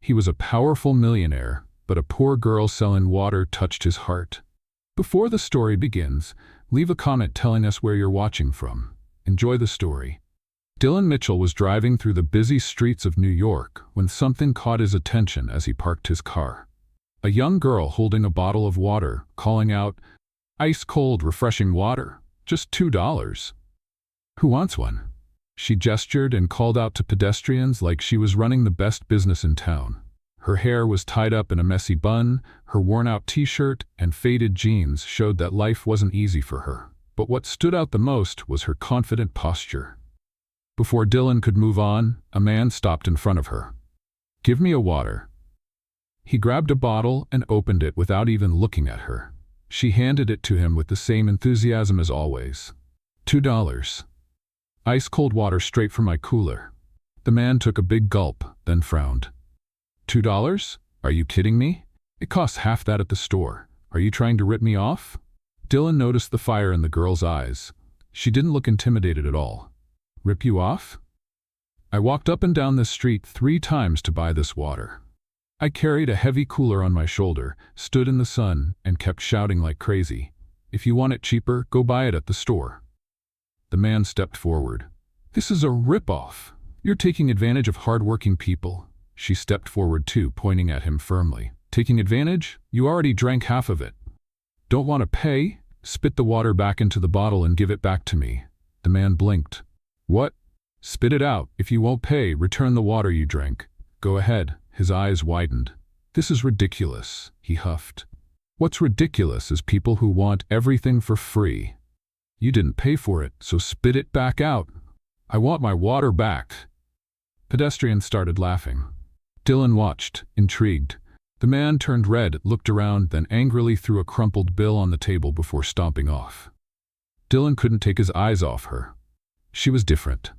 He was a powerful millionaire, but a poor girl selling water touched his heart. Before the story begins, leave a comment telling us where you're watching from. Enjoy the story. Dylan Mitchell was driving through the busy streets of New York when something caught his attention as he parked his car. A young girl holding a bottle of water, calling out, "Ice-cold, refreshing water, just $2. Who wants one?" She gestured and called out to pedestrians like she was running the best business in town. Her hair was tied up in a messy bun, her worn-out t-shirt and faded jeans showed that life wasn't easy for her. But what stood out the most was her confident posture. Before Dylan could move on, a man stopped in front of her. "Give me a water." He grabbed a bottle and opened it without even looking at her. She handed it to him with the same enthusiasm as always. $2. Ice-cold water straight from my cooler." The man took a big gulp, then frowned. $2? Are you kidding me? It costs half that at the store. Are you trying to rip me off? Dylan noticed the fire in the girl's eyes. She didn't look intimidated at all. "Rip you off? I walked up and down this street 3 times to buy this water. I carried a heavy cooler on my shoulder, stood in the sun, and kept shouting like crazy. If you want it cheaper, go buy it at the store." The man stepped forward. "This is a rip-off. You're taking advantage of hard-working people." She stepped forward too, pointing at him firmly. "Taking advantage? You already drank half of it. Don't want to pay? Spit the water back into the bottle and give it back to me." The man blinked. "What? Spit it out. If you won't pay, return the water you drank." "Go ahead." His eyes widened. "This is ridiculous," he huffed. "What's ridiculous is people who want everything for free. You didn't pay for it, so spit it back out." "I want my water back." Pedestrians started laughing. Dylan watched, intrigued. The man turned red, looked around, then angrily threw a crumpled bill on the table before stomping off. Dylan couldn't take his eyes off her. She was different.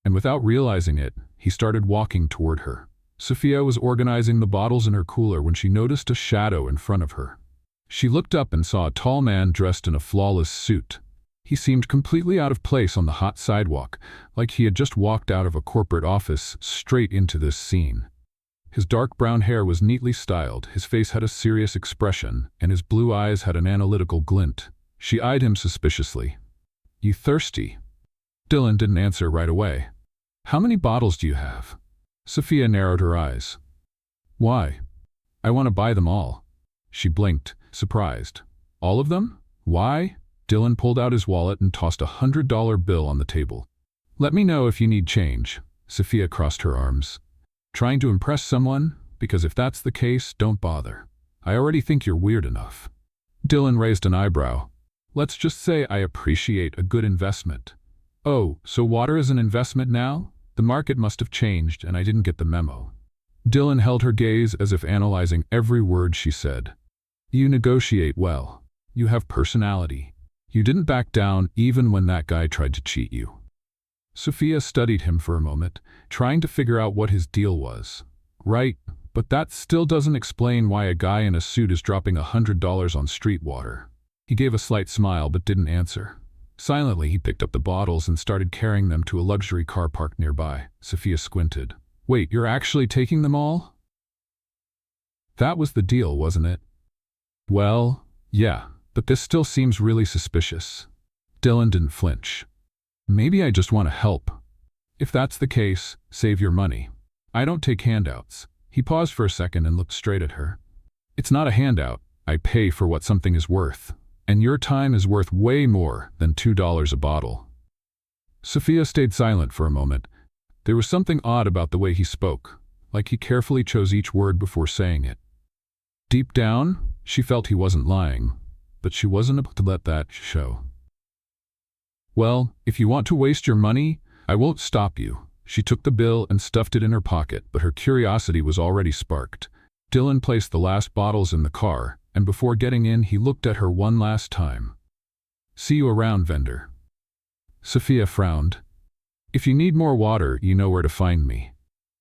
And without realizing it, he started walking toward her. Sophia was organizing the bottles in her cooler when she noticed a shadow in front of her. She looked up and saw a tall man dressed in a flawless suit. He seemed completely out of place on the hot sidewalk, like he had just walked out of a corporate office straight into this scene. His dark brown hair was neatly styled, his face had a serious expression, and his blue eyes had an analytical glint. She eyed him suspiciously. "You thirsty?" Dylan didn't answer right away. "How many bottles do you have?" Sophia narrowed her eyes. "Why?" "I want to buy them all." She blinked, surprised. "All of them? Why?" Dylan pulled out his wallet and tossed a $100 bill on the table. "Let me know if you need change." Sophia crossed her arms. "Trying to impress someone? Because if that's the case, don't bother. I already think you're weird enough." Dylan raised an eyebrow. "Let's just say I appreciate a good investment." "Oh, so water is an investment now? The market must have changed and I didn't get the memo." Dylan held her gaze as if analyzing every word she said. "You negotiate well. You have personality. You didn't back down even when that guy tried to cheat you." Sophia studied him for a moment, trying to figure out what his deal was. "Right, but that still doesn't explain why a guy in a suit is dropping $100 on street water." He gave a slight smile but didn't answer. Silently, he picked up the bottles and started carrying them to a luxury car parked nearby. Sophia squinted. "Wait, you're actually taking them all?" "That was the deal, wasn't it?" "Well, yeah, but this still seems really suspicious." Dylan didn't flinch. "Maybe I just want to help. If that's the case, save your money. I don't take handouts." He paused for a second and looked straight at her. "It's not a handout. I pay for what something is worth. And your time is worth way more than $2 a bottle." Sophia stayed silent for a moment. There was something odd about the way he spoke, like he carefully chose each word before saying it. Deep down, she felt he wasn't lying, but she wasn't about to let that show. "Well, if you want to waste your money, I won't stop you." She took the bill and stuffed it in her pocket, but her curiosity was already sparked. Dylan placed the last bottles in the car, and before getting in, he looked at her one last time. "See you around, vendor." Sophia frowned. "If you need more water, you know where to find me."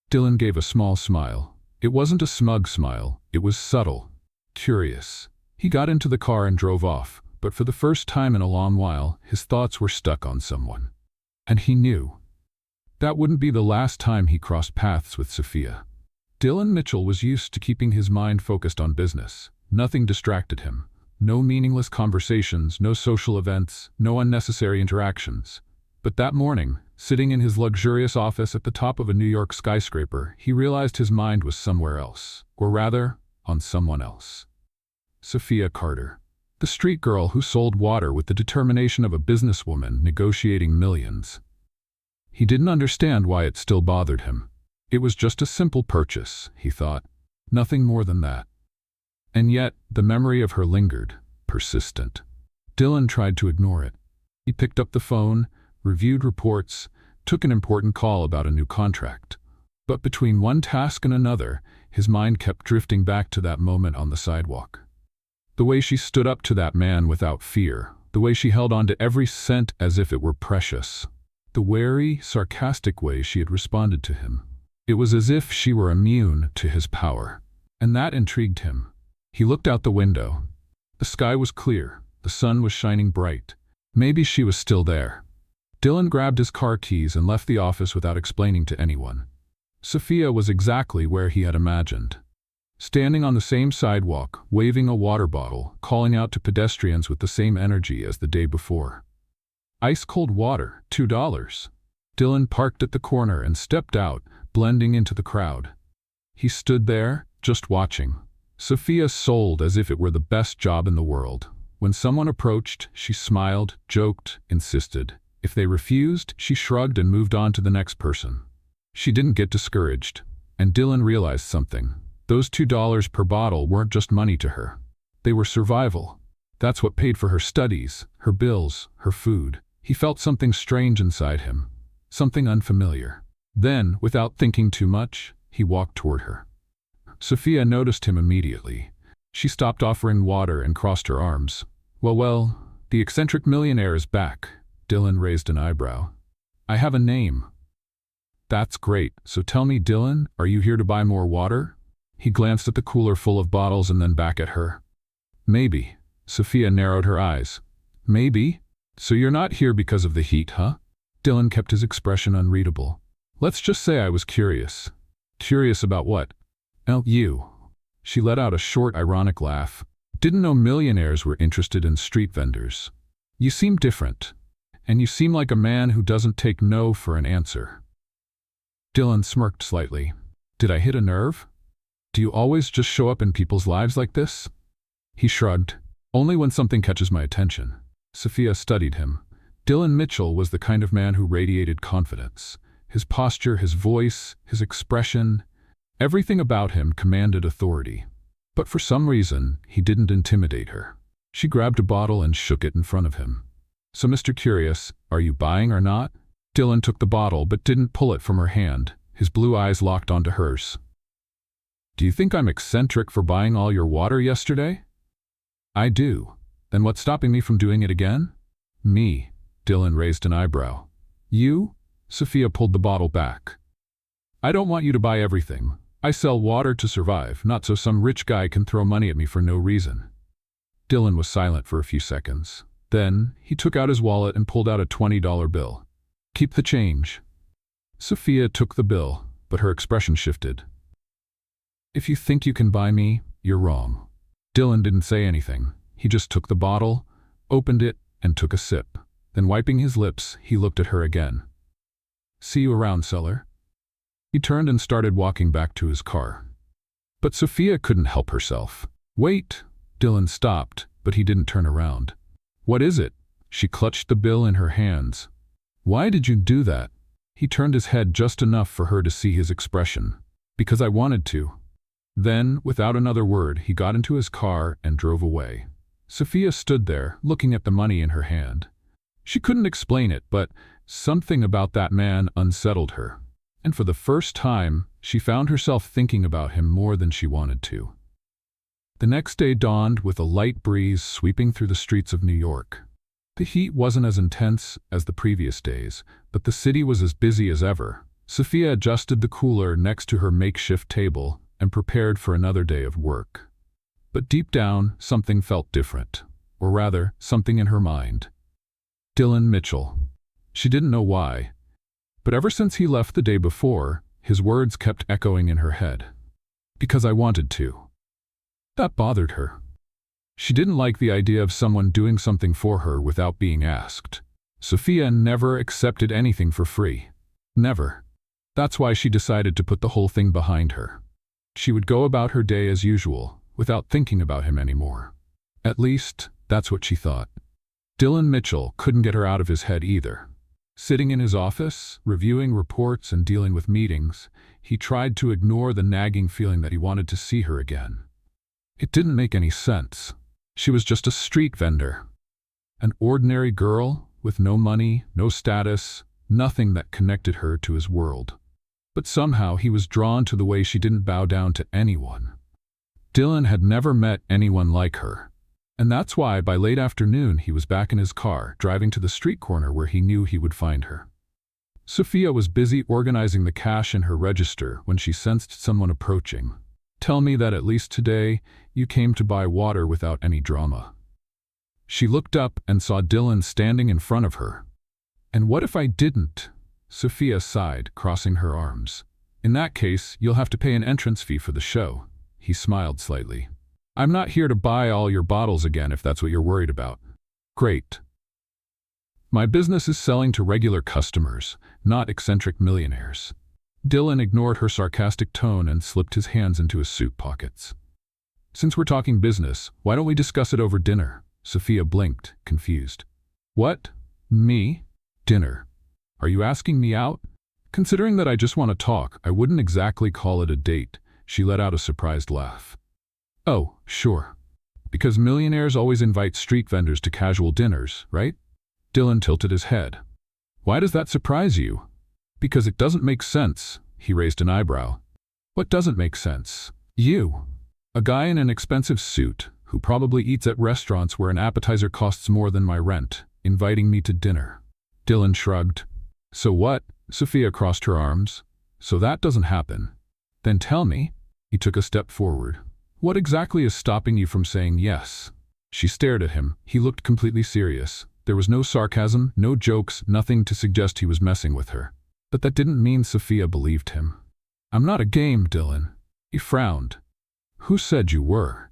Dylan gave a small smile. It wasn't a smug smile, it was subtle, curious. He got into the car and drove off, but for the first time in a long while, his thoughts were stuck on someone. And he knew that wouldn't be the last time he crossed paths with Sophia. Dylan Mitchell was used to keeping his mind focused on business. Nothing distracted him. No meaningless conversations, no social events, no unnecessary interactions. But that morning, sitting in his luxurious office at the top of a New York skyscraper, he realized his mind was somewhere else. Or rather, on someone else. Sophia Carter. The street girl who sold water with the determination of a businesswoman negotiating millions. He didn't understand why it still bothered him. It was just a simple purchase, he thought. Nothing more than that. And yet, the memory of her lingered, persistent. Dylan tried to ignore it. He picked up the phone, reviewed reports, took an important call about a new contract. But between one task and another, his mind kept drifting back to that moment on the sidewalk. The way she stood up to that man without fear, the way she held on to every cent as if it were precious, the wary, sarcastic way she had responded to him. It was as if she were immune to his power, and that intrigued him. He looked out the window. The sky was clear, the sun was shining bright. Maybe she was still there. Dylan grabbed his car keys and left the office without explaining to anyone. Sophia was exactly where he had imagined. Standing on the same sidewalk, waving a water bottle, calling out to pedestrians with the same energy as the day before. Ice-cold water, $2. Dylan parked at the corner and stepped out, blending into the crowd. He stood there, just watching. Sophia sold as if it were the best job in the world. When someone approached, she smiled, joked, insisted. If they refused, she shrugged and moved on to the next person. She didn't get discouraged, and Dylan realized something. Those $2 per bottle weren't just money to her. They were survival. That's what paid for her studies, her bills, her food. He felt something strange inside him, something unfamiliar. Then, without thinking too much, he walked toward her. Sophia noticed him immediately. She stopped offering water and crossed her arms. Well, the eccentric millionaire is back. Dylan raised an eyebrow. I have a name. That's great. So tell me, Dylan, are you here to buy more water? He glanced at the cooler full of bottles and then back at her. Maybe. Sophia narrowed her eyes. Maybe? So you're not here because of the heat, huh? Dylan kept his expression unreadable. Let's just say I was curious. Curious about what? Oh, you. She let out a short, ironic laugh. Didn't know millionaires were interested in street vendors. You seem different. And you seem like a man who doesn't take no for an answer. Dylan smirked slightly. Did I hit a nerve? Do you always just show up in people's lives like this? He shrugged. Only when something catches my attention. Sophia studied him. Dylan Mitchell was the kind of man who radiated confidence. His posture, his voice, his expression, everything about him commanded authority. But for some reason, he didn't intimidate her. She grabbed a bottle and shook it in front of him. So, Mr. Curious, are you buying or not? Dylan took the bottle but didn't pull it from her hand. His blue eyes locked onto hers. Do you think I'm eccentric for buying all your water yesterday? I do. Then what's stopping me from doing it again? Me. Dylan raised an eyebrow. You? Sophia pulled the bottle back. I don't want you to buy everything. I sell water to survive, not so some rich guy can throw money at me for no reason. Dylan was silent for a few seconds. Then, he took out his wallet and pulled out a $20 bill. Keep the change. Sophia took the bill, but her expression shifted. If you think you can buy me, you're wrong. Dylan didn't say anything. He just took the bottle, opened it, and took a sip. Then wiping his lips, he looked at her again. See you around, seller. He turned and started walking back to his car. But Sophia couldn't help herself. Wait! Dylan stopped, but he didn't turn around. What is it? She clutched the bill in her hands. Why did you do that? He turned his head just enough for her to see his expression. Because I wanted to. Then, without another word, he got into his car and drove away. Sophia stood there, looking at the money in her hand. She couldn't explain it, but something about that man unsettled her. And for the first time, she found herself thinking about him more than she wanted to. The next day dawned with a light breeze sweeping through the streets of New York. The heat wasn't as intense as the previous days, but the city was as busy as ever. Sophia adjusted the cooler next to her makeshift table and prepared for another day of work. But deep down, something felt different, or rather, something in her mind. Dylan Mitchell. She didn't know why, but ever since he left the day before, his words kept echoing in her head. Because I wanted to. That bothered her. She didn't like the idea of someone doing something for her without being asked. Sophia never accepted anything for free. Never. That's why she decided to put the whole thing behind her. She would go about her day as usual, without thinking about him anymore. At least, that's what she thought. Dylan Mitchell couldn't get her out of his head either. Sitting in his office, reviewing reports and dealing with meetings, he tried to ignore the nagging feeling that he wanted to see her again. It didn't make any sense. She was just a street vendor. An ordinary girl with no money, no status, nothing that connected her to his world. But somehow he was drawn to the way she didn't bow down to anyone. Dylan had never met anyone like her. And that's why by late afternoon he was back in his car, driving to the street corner where he knew he would find her. Sophia was busy organizing the cash in her register when she sensed someone approaching. Tell me that at least today you came to buy water without any drama. She looked up and saw Dylan standing in front of her. And what if I didn't? Sophia sighed, crossing her arms. In that case, you'll have to pay an entrance fee for the show. He smiled slightly. I'm not here to buy all your bottles again if that's what you're worried about. Great. My business is selling to regular customers, not eccentric millionaires. Dylan ignored her sarcastic tone and slipped his hands into his suit pockets. Since we're talking business, why don't we discuss it over dinner? Sophia blinked, confused. What? Me? Dinner? Are you asking me out? Considering that I just want to talk, I wouldn't exactly call it a date. She let out a surprised laugh. Oh, sure. Because millionaires always invite street vendors to casual dinners, right? Dylan tilted his head. Why does that surprise you? Because it doesn't make sense. He raised an eyebrow. What doesn't make sense? You. A guy in an expensive suit, who probably eats at restaurants where an appetizer costs more than my rent, inviting me to dinner. Dylan shrugged. So what? Sophia crossed her arms. So that doesn't happen. Then tell me. He took a step forward. What exactly is stopping you from saying yes? She stared at him. He looked completely serious. There was no sarcasm, no jokes, nothing to suggest he was messing with her. But that didn't mean Sophia believed him. I'm not a game, Dylan. He frowned. Who said you were?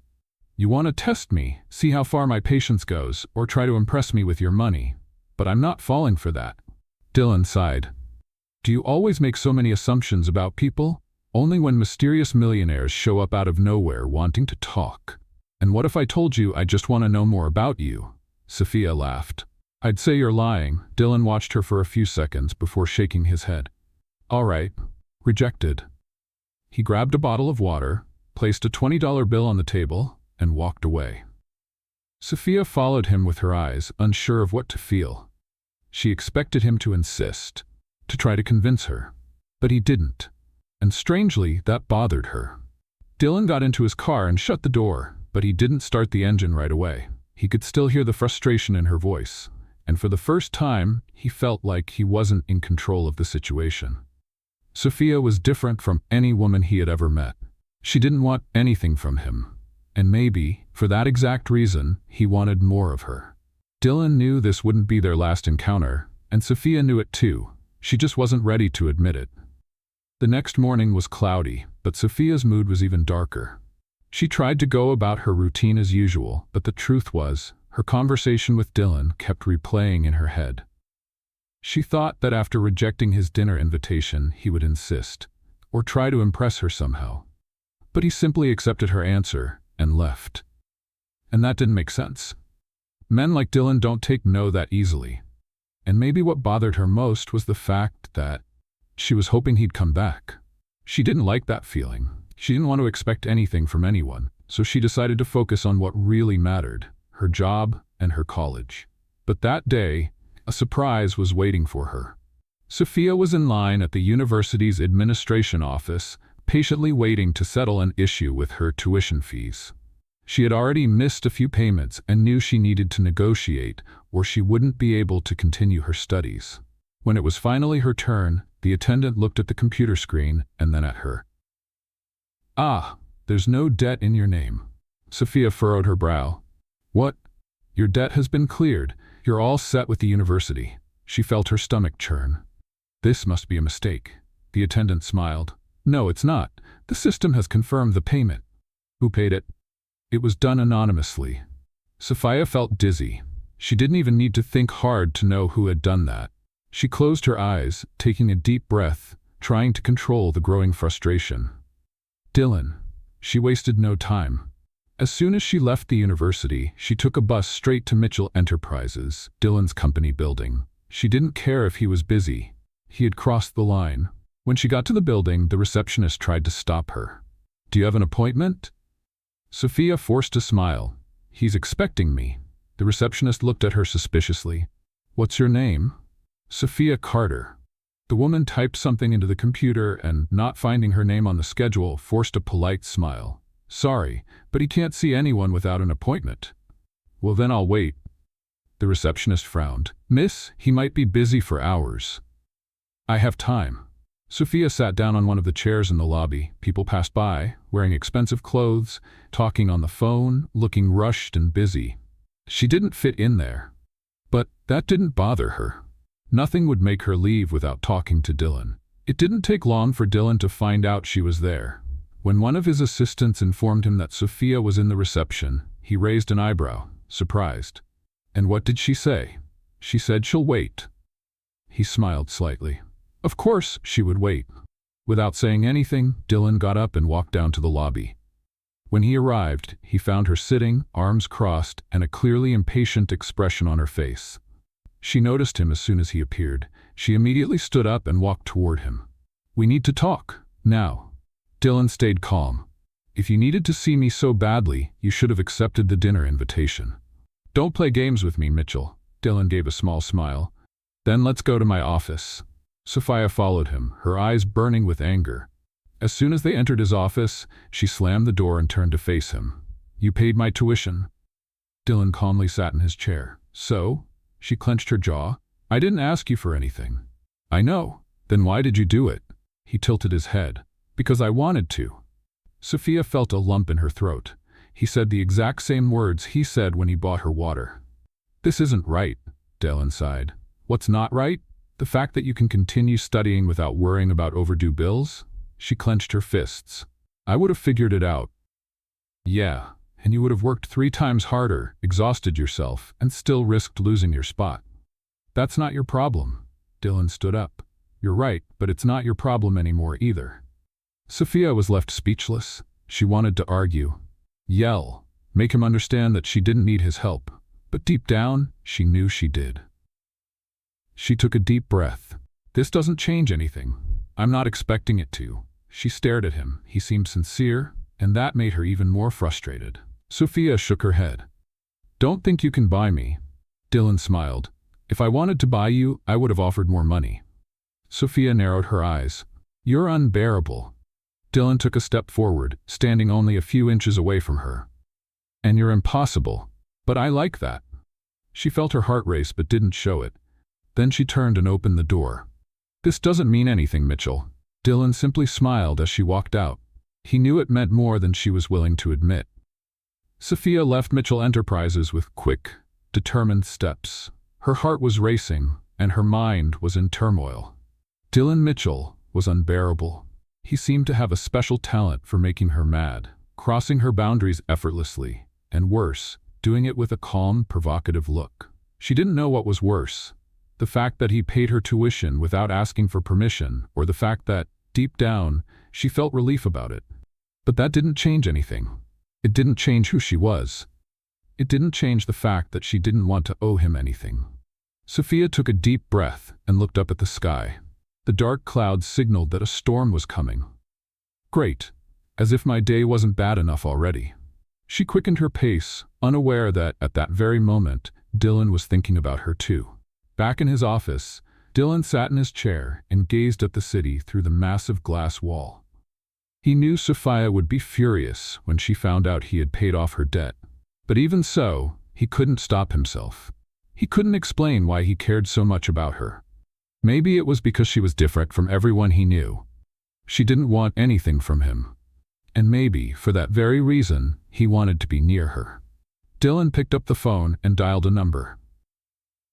You want to test me, see how far my patience goes, or try to impress me with your money. But I'm not falling for that. Dylan sighed. Do you always make so many assumptions about people? Only when mysterious millionaires show up out of nowhere wanting to talk. And what if I told you I just want to know more about you? Sophia laughed. I'd say you're lying. Dylan watched her for a few seconds before shaking his head. All right. Rejected. He grabbed a bottle of water, placed a $20 bill on the table, and walked away. Sophia followed him with her eyes, unsure of what to feel. She expected him to insist, to try to convince her. But he didn't. And strangely, that bothered her. Dylan got into his car and shut the door, but he didn't start the engine right away. He could still hear the frustration in her voice, and for the first time, he felt like he wasn't in control of the situation. Sophia was different from any woman he had ever met. She didn't want anything from him, and maybe, for that exact reason, he wanted more of her. Dylan knew this wouldn't be their last encounter, and Sophia knew it too. She just wasn't ready to admit it. The next morning was cloudy, but Sophia's mood was even darker. She tried to go about her routine as usual, but the truth was, her conversation with Dylan kept replaying in her head. She thought that after rejecting his dinner invitation, he would insist, or try to impress her somehow. But he simply accepted her answer and left. And that didn't make sense. Men like Dylan don't take no that easily. And maybe what bothered her most was the fact that she was hoping he'd come back. She didn't like that feeling. She didn't want to expect anything from anyone, so she decided to focus on what really mattered, her job and her college. But that day, a surprise was waiting for her. Sophia was in line at the university's administration office, patiently waiting to settle an issue with her tuition fees. She had already missed a few payments and knew she needed to negotiate, or she wouldn't be able to continue her studies. When it was finally her turn, the attendant looked at the computer screen and then at her. Ah, there's no debt in your name. Sophia furrowed her brow. What? Your debt has been cleared. You're all set with the university. She felt her stomach churn. This must be a mistake. The attendant smiled. No, it's not. The system has confirmed the payment. Who paid it? It was done anonymously. Sophia felt dizzy. She didn't even need to think hard to know who had done that. She closed her eyes, taking a deep breath, trying to control the growing frustration. Dylan. She wasted no time. As soon as she left the university, she took a bus straight to Mitchell Enterprises, Dylan's company building. She didn't care if he was busy. He had crossed the line. When she got to the building, the receptionist tried to stop her. Do you have an appointment? Sophia forced a smile. He's expecting me. The receptionist looked at her suspiciously. What's your name? Sophia Carter. The woman typed something into the computer and, not finding her name on the schedule, forced a polite smile. Sorry, but he can't see anyone without an appointment. Well, then I'll wait. The receptionist frowned. Miss, he might be busy for hours. I have time. Sophia sat down on one of the chairs in the lobby. People passed by, wearing expensive clothes, talking on the phone, looking rushed and busy. She didn't fit in there. But that didn't bother her. Nothing would make her leave without talking to Dylan. It didn't take long for Dylan to find out she was there. When one of his assistants informed him that Sophia was in the reception, he raised an eyebrow, surprised. And what did she say? She said she'll wait. He smiled slightly. Of course she would wait. Without saying anything, Dylan got up and walked down to the lobby. When he arrived, he found her sitting, arms crossed, and a clearly impatient expression on her face. She noticed him as soon as he appeared. She immediately stood up and walked toward him. We need to talk, now. Dylan stayed calm. If you needed to see me so badly, you should have accepted the dinner invitation. Don't play games with me, Mitchell. Dylan gave a small smile. Then let's go to my office. Sophia followed him, her eyes burning with anger. As soon as they entered his office, she slammed the door and turned to face him. You paid my tuition. Dylan calmly sat in his chair. So? She clenched her jaw. I didn't ask you for anything. I know. Then why did you do it? He tilted his head. Because I wanted to. Sophia felt a lump in her throat. He said the exact same words he said when he bought her water. This isn't right, Dylan sighed. What's not right? The fact that you can continue studying without worrying about overdue bills? She clenched her fists. I would have figured it out. Yeah, and you would have worked 3 times harder, exhausted yourself, and still risked losing your spot. That's not your problem. Dylan stood up. You're right, but it's not your problem anymore either. Sophia was left speechless. She wanted to argue, yell, make him understand that she didn't need his help, but deep down, she knew she did. She took a deep breath. This doesn't change anything. I'm not expecting it to. She stared at him. He seemed sincere, and that made her even more frustrated. Sophia shook her head. Don't think you can buy me. Dylan smiled. If I wanted to buy you, I would have offered more money. Sophia narrowed her eyes. You're unbearable. Dylan took a step forward, standing only a few inches away from her. And you're impossible. But I like that. She felt her heart race but didn't show it. Then she turned and opened the door. This doesn't mean anything, Mitchell. Dylan simply smiled as she walked out. He knew it meant more than she was willing to admit. Sophia left Mitchell Enterprises with quick, determined steps. Her heart was racing, and her mind was in turmoil. Dylan Mitchell was unbearable. He seemed to have a special talent for making her mad, crossing her boundaries effortlessly, and worse, doing it with a calm, provocative look. She didn't know what was worse. The fact that he paid her tuition without asking for permission, or the fact that, deep down, she felt relief about it. But that didn't change anything. It didn't change who she was. It didn't change the fact that she didn't want to owe him anything. Sophia took a deep breath and looked up at the sky. The dark clouds signaled that a storm was coming. Great, as if my day wasn't bad enough already. She quickened her pace, unaware that, at that very moment, Dylan was thinking about her too. Back in his office, Dylan sat in his chair and gazed at the city through the massive glass wall. He knew Sophia would be furious when she found out he had paid off her debt. But even so, he couldn't stop himself. He couldn't explain why he cared so much about her. Maybe it was because she was different from everyone he knew. She didn't want anything from him. And maybe, for that very reason, he wanted to be near her. Dylan picked up the phone and dialed a number.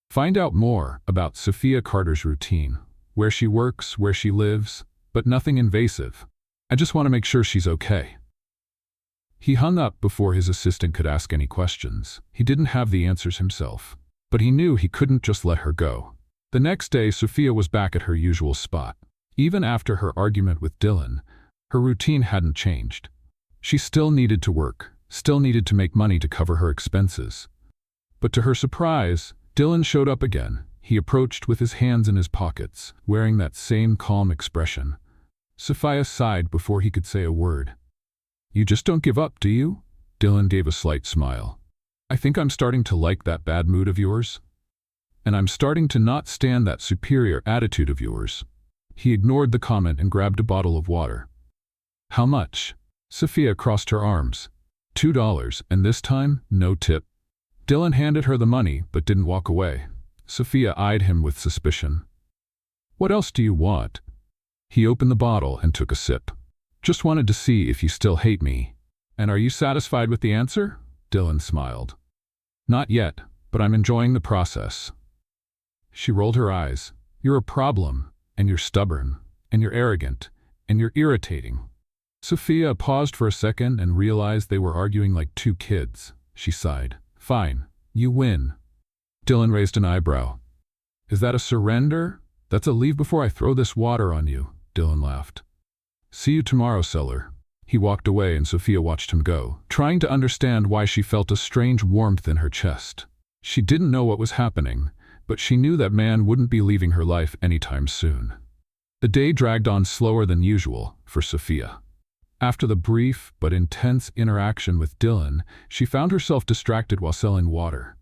Find out more about Sophia Carter's routine, where she works, where she lives, but nothing invasive. I just want to make sure she's okay." He hung up before his assistant could ask any questions. He didn't have the answers himself, but he knew he couldn't just let her go. The next day, Sophia was back at her usual spot. Even after her argument with Dylan, her routine hadn't changed. She still needed to work, still needed to make money to cover her expenses. But to her surprise, Dylan showed up again. He approached with his hands in his pockets, wearing that same calm expression. Sophia sighed before he could say a word. "You just don't give up, do you?" Dylan gave a slight smile. "I think I'm starting to like that bad mood of yours. And I'm starting to not stand that superior attitude of yours." He ignored the comment and grabbed a bottle of water. "How much?" Sophia crossed her arms. $2, and this time, no tip. Dylan handed her the money, but didn't walk away. Sophia eyed him with suspicion. "What else do you want?" He opened the bottle and took a sip. "Just wanted to see if you still hate me." "And are you satisfied with the answer?" Dylan smiled. "Not yet, but I'm enjoying the process." She rolled her eyes. "You're a problem, and you're stubborn, and you're arrogant, and you're irritating." Sophia paused for a second and realized they were arguing like two kids. She sighed. "Fine, you win." Dylan raised an eyebrow. "Is that a surrender?" "That's a leave before I throw this water on you," Dylan laughed. "See you tomorrow, Seller." He walked away and Sophia watched him go, trying to understand why she felt a strange warmth in her chest. She didn't know what was happening, but she knew that man wouldn't be leaving her life anytime soon. The day dragged on slower than usual for Sophia. After the brief but intense interaction with Dylan, she found herself distracted while selling water.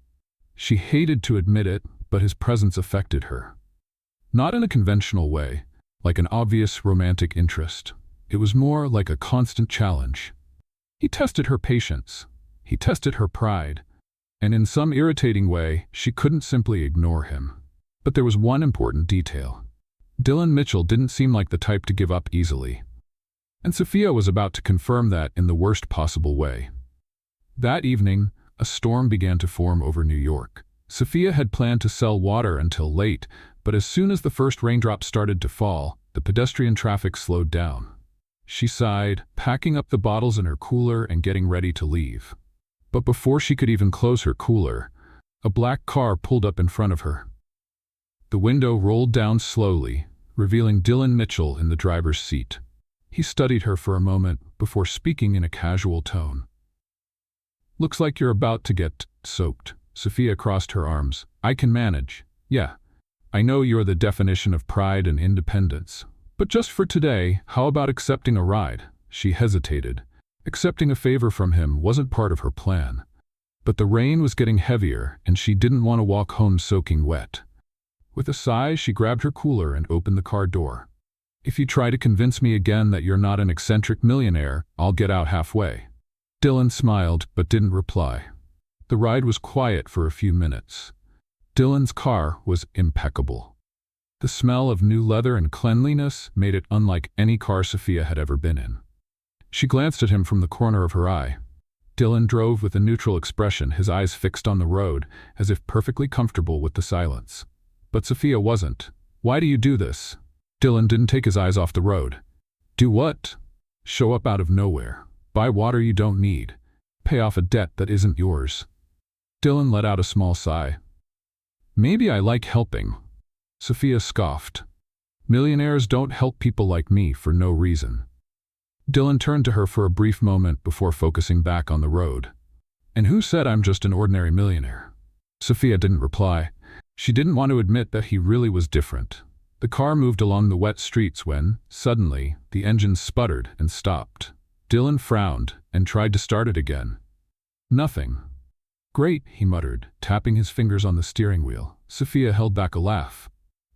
She hated to admit it, but his presence affected her. Not in a conventional way, like an obvious romantic interest. It was more like a constant challenge. He tested her patience. He tested her pride. And in some irritating way, she couldn't simply ignore him. But there was one important detail. Dylan Mitchell didn't seem like the type to give up easily. And Sophia was about to confirm that in the worst possible way. That evening, a storm began to form over New York. Sophia had planned to sell water until late, but as soon as the first raindrops started to fall, the pedestrian traffic slowed down. She sighed, packing up the bottles in her cooler and getting ready to leave. But before she could even close her cooler, a black car pulled up in front of her. The window rolled down slowly, revealing Dylan Mitchell in the driver's seat. He studied her for a moment before speaking in a casual tone. "Looks like you're about to get soaked." Sophia crossed her arms. "I can manage. Yeah, I know you're the definition of pride and independence. But just for today, how about accepting a ride?" She hesitated. Accepting a favor from him wasn't part of her plan. But the rain was getting heavier, and she didn't want to walk home soaking wet. With a sigh, she grabbed her cooler and opened the car door. "If you try to convince me again that you're not an eccentric millionaire, I'll get out halfway." Dylan smiled, but didn't reply. The ride was quiet for a few minutes. Dylan's car was impeccable. The smell of new leather and cleanliness made it unlike any car Sophia had ever been in. She glanced at him from the corner of her eye. Dylan drove with a neutral expression, his eyes fixed on the road, as if perfectly comfortable with the silence. But Sophia wasn't. "Why do you do this?" Dylan didn't take his eyes off the road. "Do what?" "Show up out of nowhere. Buy water you don't need. Pay off a debt that isn't yours." Dylan let out a small sigh. "Maybe I like helping." Sophia scoffed. "Millionaires don't help people like me for no reason." Dylan turned to her for a brief moment before focusing back on the road. "And who said I'm just an ordinary millionaire?" Sophia didn't reply. She didn't want to admit that he really was different. The car moved along the wet streets when, suddenly, the engine sputtered and stopped. Dylan frowned and tried to start it again. Nothing. "Great," he muttered, tapping his fingers on the steering wheel. Sophia held back a laugh.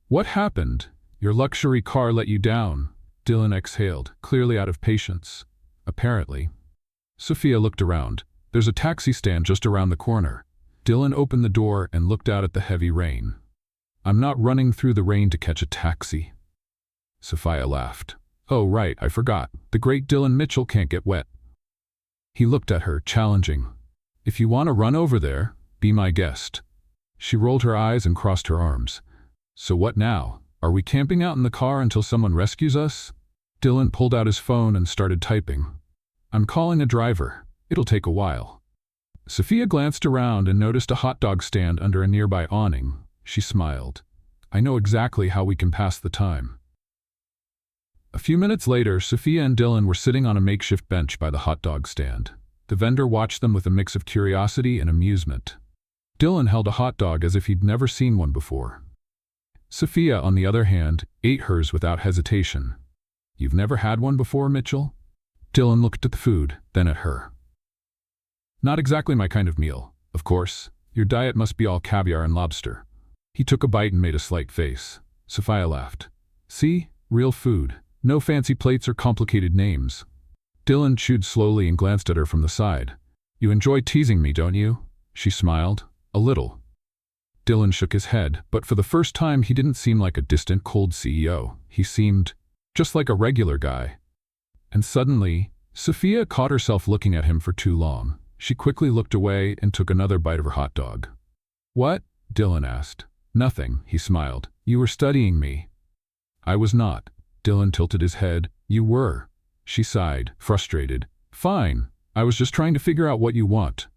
"What happened? Your luxury car let you down." Dylan exhaled, clearly out of patience. "Apparently." Sophia looked around. "There's a taxi stand just around the corner." Dylan opened the door and looked out at the heavy rain. "I'm not running through the rain to catch a taxi." Sophia laughed. "Oh, right, I forgot. The great Dylan Mitchell can't get wet." He looked at her, challenging. "If you want to run over there, be my guest." She rolled her eyes and crossed her arms. "So what now? Are we camping out in the car until someone rescues us?" Dylan pulled out his phone and started typing. "I'm calling a driver. It'll take a while." Sophia glanced around and noticed a hot dog stand under a nearby awning. She smiled. "I know exactly how we can pass the time." A few minutes later, Sophia and Dylan were sitting on a makeshift bench by the hot dog stand. The vendor watched them with a mix of curiosity and amusement. Dylan held a hot dog as if he'd never seen one before. Sophia, on the other hand, ate hers without hesitation. "You've never had one before, Mitchell?" Dylan looked at the food, then at her. "Not exactly my kind of meal, of course. Your diet must be all caviar and lobster." He took a bite and made a slight face. Sophia laughed. "See? Real food. No fancy plates or complicated names." Dylan chewed slowly and glanced at her from the side. "You enjoy teasing me, don't you?" She smiled. "A little." Dylan shook his head, but for the first time he didn't seem like a distant, cold CEO. He seemed just like a regular guy. And suddenly, Sophia caught herself looking at him for too long. She quickly looked away and took another bite of her hot dog. "What?" Dylan asked. "Nothing," he smiled. "You were studying me." "I was not." Dylan tilted his head. "You were." She sighed, frustrated. "Fine. I was just trying to figure out what you want."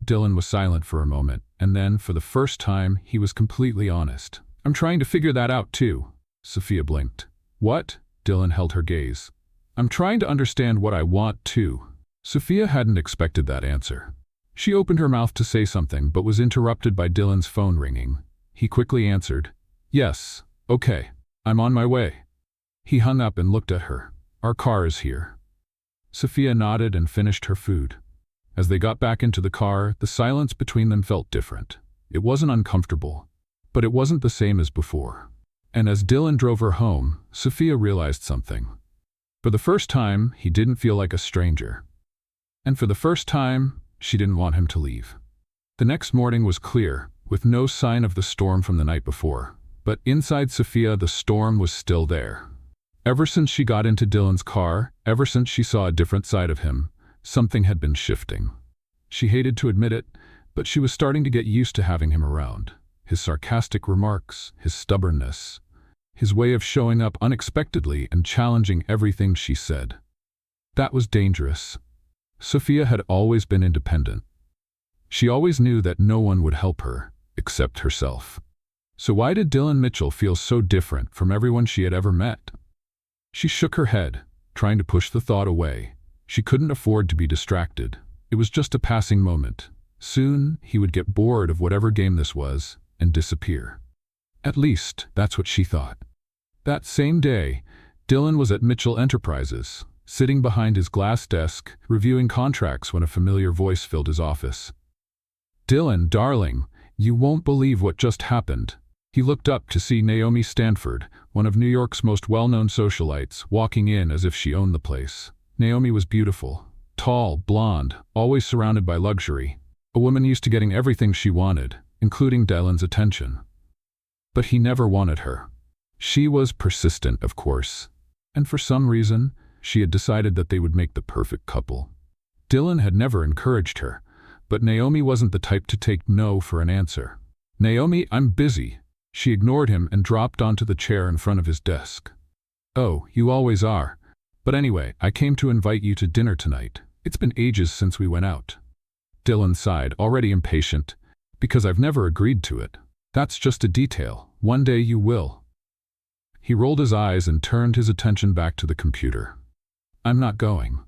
Dylan was silent for a moment, and then, for the first time, he was completely honest. "I'm trying to figure that out, too." Sophia blinked. "What?" Dylan held her gaze. "I'm trying to understand what I want, too." Sophia hadn't expected that answer. She opened her mouth to say something, but was interrupted by Dylan's phone ringing. He quickly answered. "Yes, okay. I'm on my way." He hung up and looked at her. "Our car is here." Sophia nodded and finished her food. As they got back into the car, the silence between them felt different. It wasn't uncomfortable, but it wasn't the same as before. And as Dylan drove her home, Sophia realized something. For the first time, he didn't feel like a stranger. And for the first time, she didn't want him to leave. The next morning was clear, with no sign of the storm from the night before. But inside Sophia, the storm was still there. Ever since she got into Dylan's car, ever since she saw a different side of him, something had been shifting. She hated to admit it, but she was starting to get used to having him around. His sarcastic remarks, his stubbornness, his way of showing up unexpectedly and challenging everything she said. That was dangerous. Sophia had always been independent. She always knew that no one would help her, except herself. So why did Dylan Mitchell feel so different from everyone she had ever met? She shook her head, trying to push the thought away. She couldn't afford to be distracted. It was just a passing moment. Soon, he would get bored of whatever game this was and disappear. At least, that's what she thought. That same day, Dylan was at Mitchell Enterprises, sitting behind his glass desk, reviewing contracts when a familiar voice filled his office. "Dylan, darling, you won't believe what just happened." He looked up to see Naomi Stanford, one of New York's most well-known socialites, walking in as if she owned the place. Naomi was beautiful, tall, blonde, always surrounded by luxury. A woman used to getting everything she wanted, including Dylan's attention. But he never wanted her. She was persistent, of course, and for some reason, she had decided that they would make the perfect couple. Dylan had never encouraged her, but Naomi wasn't the type to take no for an answer. "Naomi, I'm busy." She ignored him and dropped onto the chair in front of his desk. "Oh, you always are. But anyway, I came to invite you to dinner tonight. It's been ages since we went out." Dylan sighed, already impatient. "Because I've never agreed to it. That's just a detail. One day you will." He rolled his eyes and turned his attention back to the computer. "I'm not going."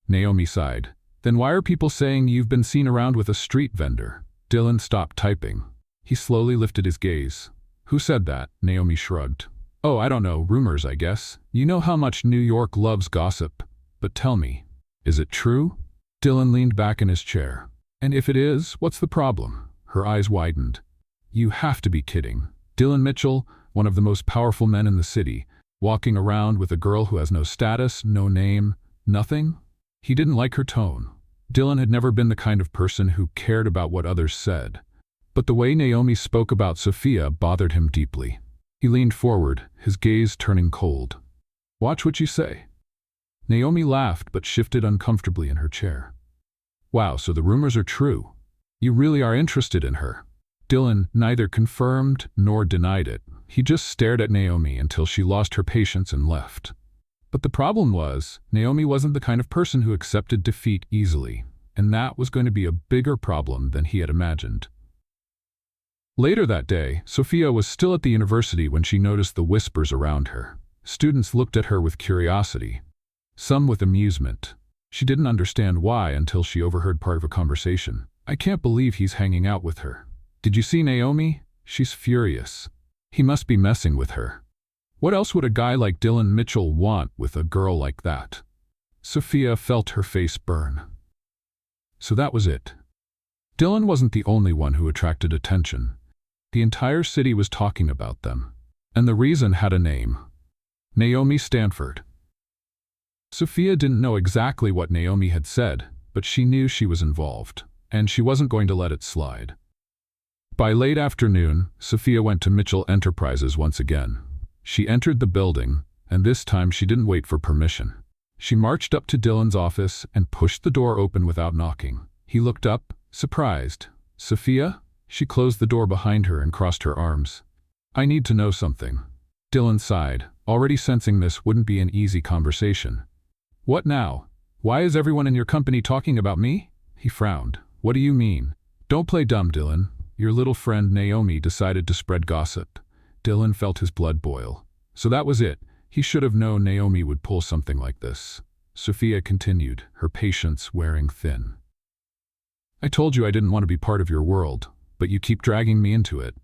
Naomi sighed. "Then why are people saying you've been seen around with a street vendor?" Dylan stopped typing. He slowly lifted his gaze. "Who said that?" Naomi shrugged. "Oh, I don't know. Rumors, I guess. You know how much New York loves gossip. But tell me, is it true?" Dylan leaned back in his chair. "And if it is, what's the problem?" Her eyes widened. "You have to be kidding. Dylan Mitchell, one of the most powerful men in the city, walking around with a girl who has no status, no name, nothing?" He didn't like her tone. Dylan had never been the kind of person who cared about what others said. But the way Naomi spoke about Sophia bothered him deeply. He leaned forward, his gaze turning cold. "Watch what you say." Naomi laughed but shifted uncomfortably in her chair. "Wow, so the rumors are true. You really are interested in her." Dylan neither confirmed nor denied it. He just stared at Naomi until she lost her patience and left. But the problem was, Naomi wasn't the kind of person who accepted defeat easily, and that was going to be a bigger problem than he had imagined. Later that day, Sophia was still at the university when she noticed the whispers around her. Students looked at her with curiosity, some with amusement. She didn't understand why until she overheard part of a conversation. "I can't believe he's hanging out with her. Did you see Naomi? She's furious. He must be messing with her. What else would a guy like Dylan Mitchell want with a girl like that?" Sophia felt her face burn. So that was it. Dylan wasn't the only one who attracted attention. The entire city was talking about them. And the reason had a name. Naomi Stanford. Sophia didn't know exactly what Naomi had said, but she knew she was involved, and she wasn't going to let it slide. By late afternoon, Sophia went to Mitchell Enterprises once again. She entered the building, and this time she didn't wait for permission. She marched up to Dylan's office and pushed the door open without knocking. He looked up, surprised. "Sophia?" She closed the door behind her and crossed her arms. "I need to know something." Dylan sighed, already sensing this wouldn't be an easy conversation. "What now? Why is everyone in your company talking about me?" He frowned. "What do you mean?" "Don't play dumb, Dylan. Your little friend Naomi decided to spread gossip." Dylan felt his blood boil. So that was it. He should have known Naomi would pull something like this. Sophia continued, her patience wearing thin. "I told you I didn't want to be part of your world, but you keep dragging me into it."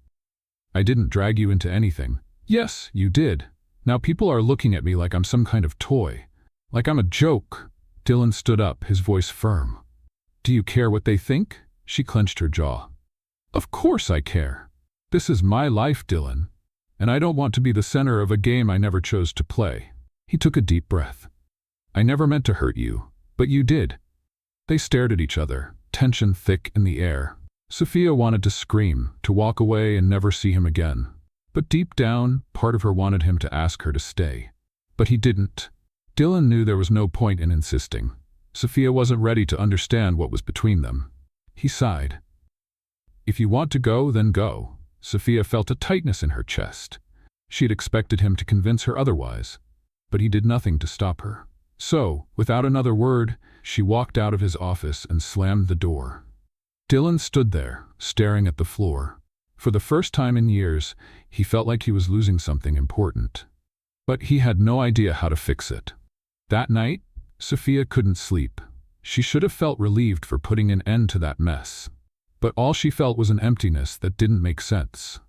"I didn't drag you into anything." "Yes, you did. Now people are looking at me like I'm some kind of toy. Like I'm a joke." Dylan stood up, his voice firm. "Do you care what they think?" She clenched her jaw. "Of course I care. This is my life, Dylan. And I don't want to be the center of a game I never chose to play." He took a deep breath. "I never meant to hurt you, but you did." They stared at each other, tension thick in the air. Sophia wanted to scream, to walk away and never see him again. But deep down, part of her wanted him to ask her to stay. But he didn't. Dylan knew there was no point in insisting. Sophia wasn't ready to understand what was between them. He sighed. "If you want to go, then go." Sophia felt a tightness in her chest. She had expected him to convince her otherwise, but he did nothing to stop her. So, without another word, she walked out of his office and slammed the door. Dylan stood there, staring at the floor. For the first time in years, he felt like he was losing something important. But he had no idea how to fix it. That night, Sophia couldn't sleep. She should have felt relieved for putting an end to that mess. But all she felt was an emptiness that didn't make sense.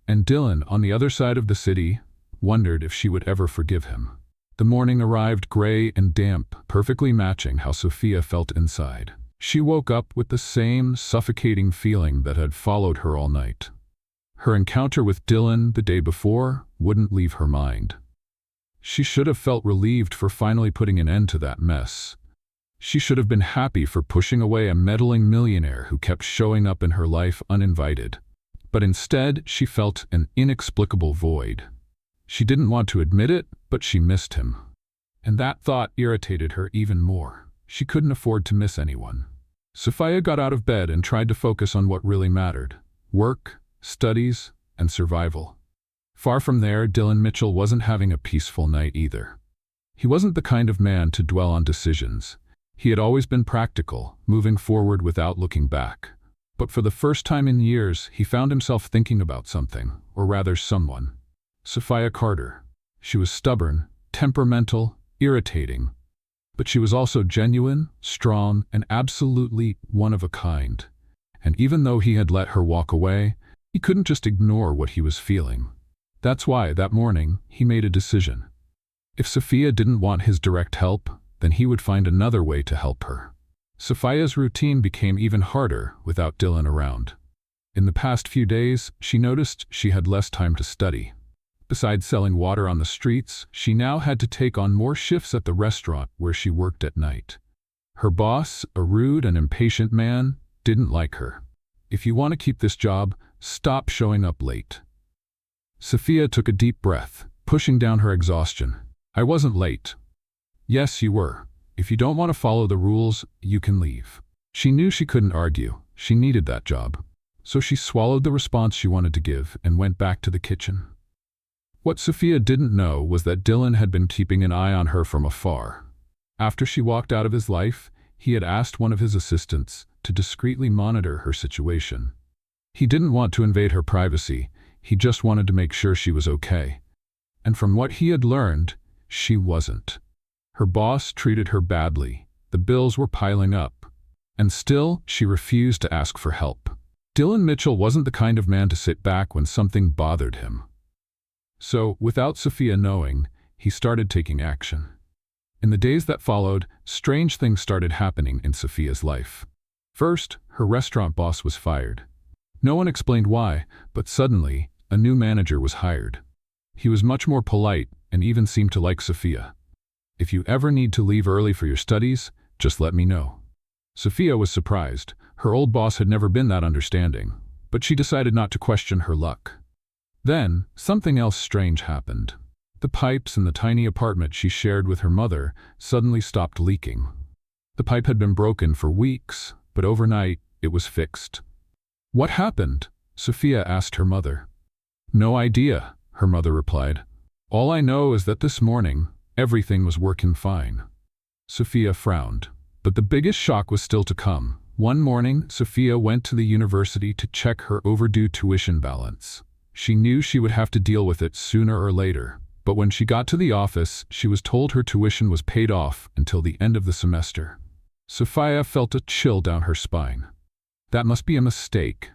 And Dylan, on the other side of the city, wondered if she would ever forgive him. The morning arrived gray and damp, perfectly matching how Sophia felt inside. She woke up with the same suffocating feeling that had followed her all night. Her encounter with Dylan the day before wouldn't leave her mind. She should have felt relieved for finally putting an end to that mess. She should have been happy for pushing away a meddling millionaire who kept showing up in her life uninvited. But instead, she felt an inexplicable void. She didn't want to admit it, but she missed him. And that thought irritated her even more. She couldn't afford to miss anyone. Sophia got out of bed and tried to focus on what really mattered: work, studies, and survival. Far from there, Dylan Mitchell wasn't having a peaceful night either. He wasn't the kind of man to dwell on decisions. He had always been practical, moving forward without looking back. But for the first time in years, he found himself thinking about something, or rather someone. Sophia Carter. She was stubborn, temperamental, irritating. But she was also genuine, strong, and absolutely one of a kind. And even though he had let her walk away, he couldn't just ignore what he was feeling. That's why, that morning, he made a decision. If Sophia didn't want his direct help, then he would find another way to help her. Sophia's routine became even harder without Dylan around. In the past few days, she noticed she had less time to study. Besides selling water on the streets, she now had to take on more shifts at the restaurant where she worked at night. Her boss, a rude and impatient man, didn't like her. "If you want to keep this job, stop showing up late." Sophia took a deep breath, pushing down her exhaustion. "I wasn't late." "Yes, you were. If you don't want to follow the rules, you can leave." She knew she couldn't argue. She needed that job. So she swallowed the response she wanted to give and went back to the kitchen. What Sophia didn't know was that Dylan had been keeping an eye on her from afar. After she walked out of his life, he had asked one of his assistants to discreetly monitor her situation. He didn't want to invade her privacy, he just wanted to make sure she was okay. And from what he had learned, she wasn't. Her boss treated her badly, the bills were piling up, and still she refused to ask for help. Dylan Mitchell wasn't the kind of man to sit back when something bothered him. So, without Sophia knowing, he started taking action. In the days that followed, strange things started happening in Sophia's life. First, her restaurant boss was fired. No one explained why, but suddenly, a new manager was hired. He was much more polite and even seemed to like Sophia. "If you ever need to leave early for your studies, just let me know." Sophia was surprised. Her old boss had never been that understanding, but she decided not to question her luck. Then, something else strange happened. The pipes in the tiny apartment she shared with her mother suddenly stopped leaking. The pipe had been broken for weeks, but overnight, it was fixed. "What happened?" Sophia asked her mother. "No idea," her mother replied. "All I know is that this morning, everything was working fine." Sophia frowned, but the biggest shock was still to come. One morning, Sophia went to the university to check her overdue tuition balance. She knew she would have to deal with it sooner or later, but when she got to the office, she was told her tuition was paid off until the end of the semester. Sophia felt a chill down her spine. That must be a mistake.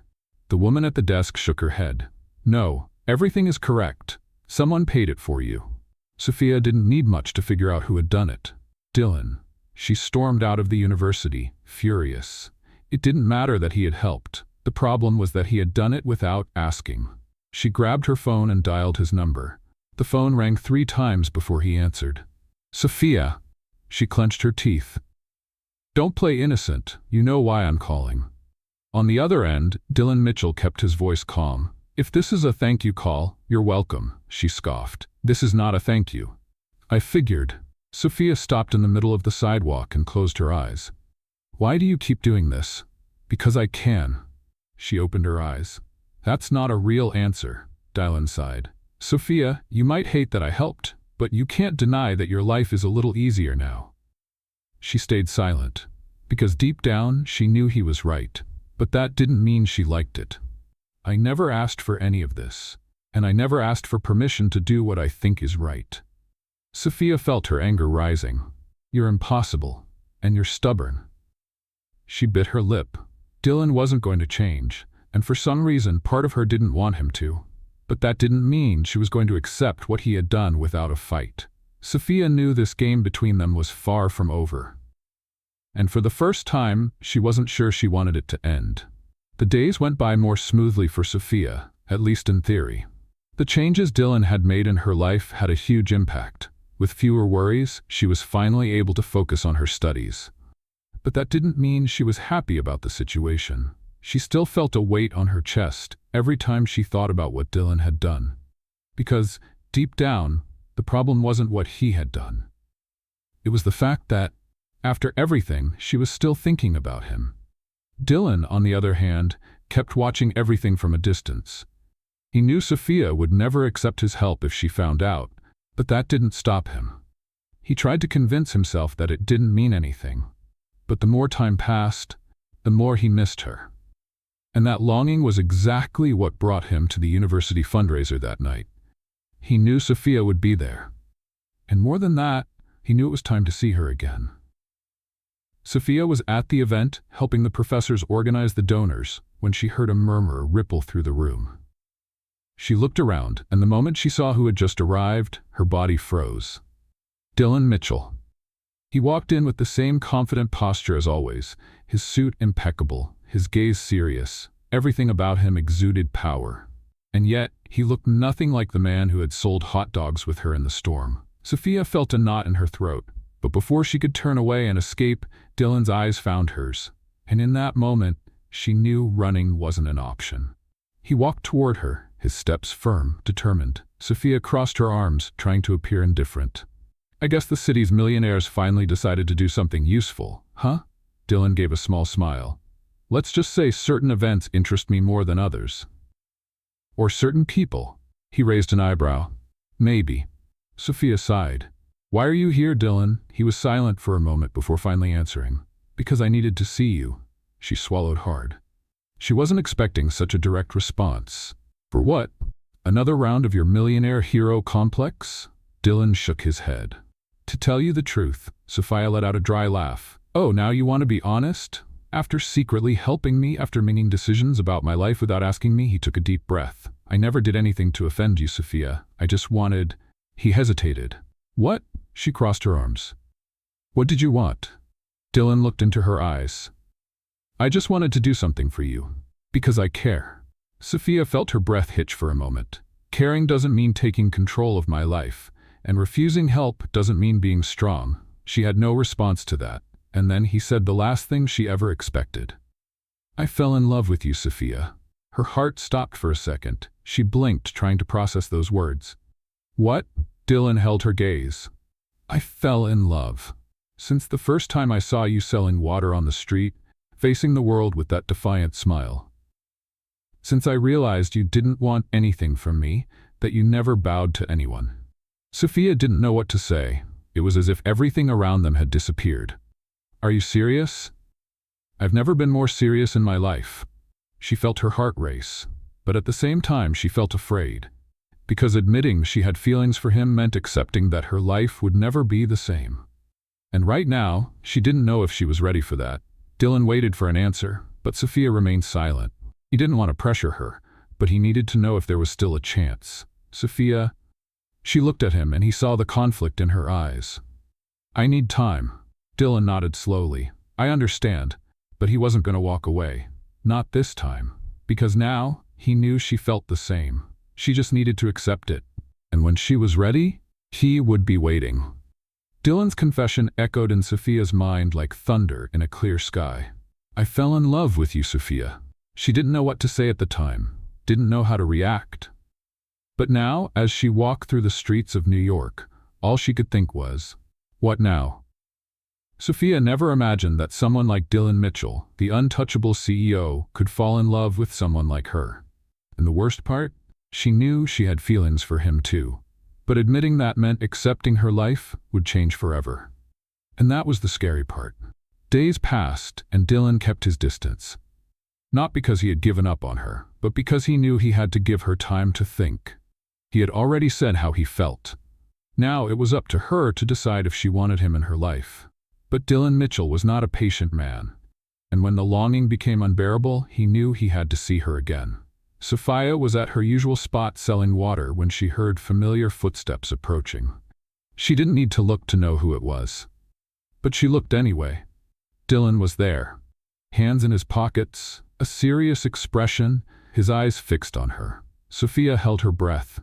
The woman at the desk shook her head. "No, everything is correct. Someone paid it for you." Sophia didn't need much to figure out who had done it. Dylan. She stormed out of the university, furious. It didn't matter that he had helped. The problem was that he had done it without asking. She grabbed her phone and dialed his number. The phone rang 3 times before he answered. "Sophia." She clenched her teeth. "Don't play innocent. You know why I'm calling." On the other end, Dylan Mitchell kept his voice calm. "If this is a thank you call, you're welcome," she scoffed. "This is not a thank you." "I figured." Sophia stopped in the middle of the sidewalk and closed her eyes. "Why do you keep doing this?" "Because I can." She opened her eyes. "That's not a real answer," Dylan sighed. "Sophia, you might hate that I helped, but you can't deny that your life is a little easier now." She stayed silent, because deep down she knew he was right, but that didn't mean she liked it. "I never asked for any of this, and I never asked for permission to do what I think is right." Sophia felt her anger rising. "You're impossible, and you're stubborn." She bit her lip. Dylan wasn't going to change, and for some reason part of her didn't want him to. But that didn't mean she was going to accept what he had done without a fight. Sophia knew this game between them was far from over. And for the first time, she wasn't sure she wanted it to end. The days went by more smoothly for Sophia, at least in theory. The changes Dylan had made in her life had a huge impact. With fewer worries, she was finally able to focus on her studies. But that didn't mean she was happy about the situation. She still felt a weight on her chest every time she thought about what Dylan had done. Because, deep down, the problem wasn't what he had done. It was the fact that, after everything, she was still thinking about him. Dylan, on the other hand, kept watching everything from a distance. He knew Sophia would never accept his help if she found out, but that didn't stop him. He tried to convince himself that it didn't mean anything. But the more time passed, the more he missed her. And that longing was exactly what brought him to the university fundraiser that night. He knew Sophia would be there. And more than that, he knew it was time to see her again. Sophia was at the event, helping the professors organize the donors, when she heard a murmur ripple through the room. She looked around, and the moment she saw who had just arrived, her body froze. Dylan Mitchell. He walked in with the same confident posture as always, his suit impeccable, his gaze serious. Everything about him exuded power. And yet, he looked nothing like the man who had sold hot dogs with her in the storm. Sophia felt a knot in her throat, but before she could turn away and escape, Dylan's eyes found hers. And in that moment, she knew running wasn't an option. He walked toward her, his steps firm, determined. Sophia crossed her arms, trying to appear indifferent. "I guess the city's millionaires finally decided to do something useful, huh?" Dylan gave a small smile. "Let's just say certain events interest me more than others." "Or certain people." He raised an eyebrow. Maybe. Sophia sighed. Why are you here, Dylan? He was silent for a moment before finally answering. Because I needed to see you. She swallowed hard. She wasn't expecting such a direct response. For what? Another round of your millionaire hero complex? Dylan shook his head. To tell you the truth, Sophia let out a dry laugh. Oh, now you want to be honest? After secretly helping me, after making decisions about my life without asking me, he took a deep breath. I never did anything to offend you, Sophia. I just wanted… He hesitated. What? She crossed her arms. What did you want? Dylan looked into her eyes. I just wanted to do something for you. Because I care. Sophia felt her breath hitch for a moment. Caring doesn't mean taking control of my life, and refusing help doesn't mean being strong. She had no response to that, and then he said the last thing she ever expected. I fell in love with you, Sophia. Her heart stopped for a second. She blinked, trying to process those words. What? Dylan held her gaze. I fell in love. Since the first time I saw you selling water on the street, facing the world with that defiant smile. Since I realized you didn't want anything from me, that you never bowed to anyone. Sophia didn't know what to say. It was as if everything around them had disappeared. Are you serious? I've never been more serious in my life. She felt her heart race, but at the same time she felt afraid. Because admitting she had feelings for him meant accepting that her life would never be the same. And right now, she didn't know if she was ready for that. Dylan waited for an answer, but Sophia remained silent. He didn't want to pressure her, but he needed to know if there was still a chance. Sophia… She looked at him and he saw the conflict in her eyes. I need time. Dylan nodded slowly. I understand, but he wasn't going to walk away. Not this time. Because now, he knew she felt the same. She just needed to accept it. And when she was ready, he would be waiting. Dylan's confession echoed in Sophia's mind like thunder in a clear sky. I fell in love with you, Sophia. She didn't know what to say at the time, didn't know how to react. But now, as she walked through the streets of New York, all she could think was, what now? Sophia never imagined that someone like Dylan Mitchell, the untouchable CEO, could fall in love with someone like her. And the worst part? She knew she had feelings for him too. But admitting that meant accepting her life would change forever. And that was the scary part. Days passed and Dylan kept his distance. Not because he had given up on her, but because he knew he had to give her time to think. He had already said how he felt. Now it was up to her to decide if she wanted him in her life. But Dylan Mitchell was not a patient man. And when the longing became unbearable, he knew he had to see her again. Sophia was at her usual spot selling water when she heard familiar footsteps approaching. She didn't need to look to know who it was. But she looked anyway. Dylan was there. Hands in his pockets, a serious expression, his eyes fixed on her. Sophia held her breath.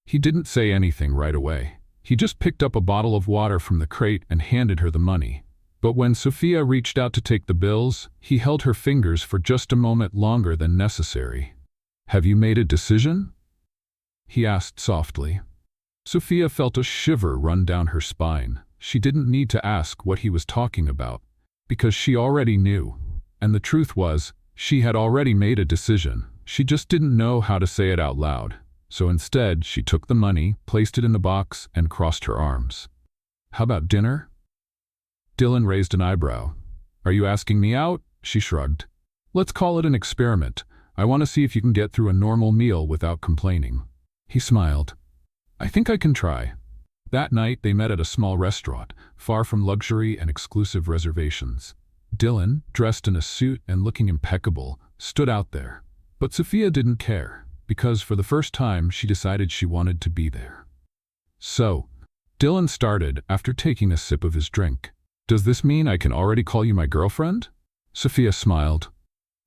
He didn't say anything right away. He just picked up a bottle of water from the crate and handed her the money. But when Sophia reached out to take the bills, he held her fingers for just a moment longer than necessary. Have you made a decision? He asked softly. Sophia felt a shiver run down her spine. She didn't need to ask what he was talking about, because she already knew. And the truth was, she had already made a decision. She just didn't know how to say it out loud. So instead, she took the money, placed it in the box, and crossed her arms. How about dinner? Dylan raised an eyebrow. Are you asking me out? She shrugged. Let's call it an experiment. I want to see if you can get through a normal meal without complaining. He smiled. I think I can try. That night, they met at a small restaurant, far from luxury and exclusive reservations. Dylan, dressed in a suit and looking impeccable, stood out there. But Sophia didn't care, because for the first time she decided she wanted to be there. So, Dylan started after taking a sip of his drink. Does this mean I can already call you my girlfriend? Sophia smiled.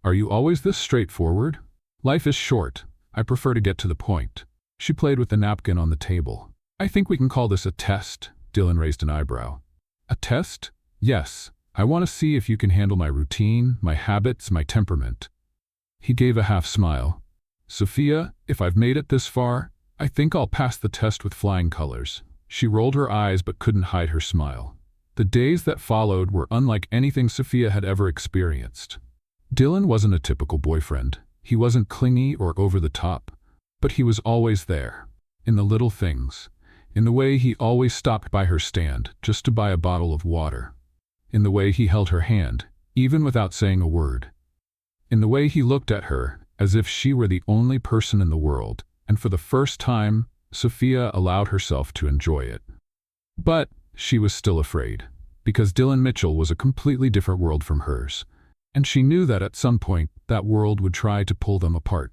Are you always this straightforward? Life is short. I prefer to get to the point. She played with the napkin on the table. I think we can call this a test. Dylan raised an eyebrow. A test? Yes. I want to see if you can handle my routine, my habits, my temperament. He gave a half smile. Sophia, if I've made it this far, I think I'll pass the test with flying colors. She rolled her eyes but couldn't hide her smile. The days that followed were unlike anything Sophia had ever experienced. Dylan wasn't a typical boyfriend. He wasn't clingy or over the top, but he was always there. In the little things. In the way he always stopped by her stand just to buy a bottle of water. In the way he held her hand, even without saying a word. In the way he looked at her, as if she were the only person in the world, and for the first time, Sophia allowed herself to enjoy it. But she was still afraid, because Dylan Mitchell was a completely different world from hers, and she knew that at some point that world would try to pull them apart.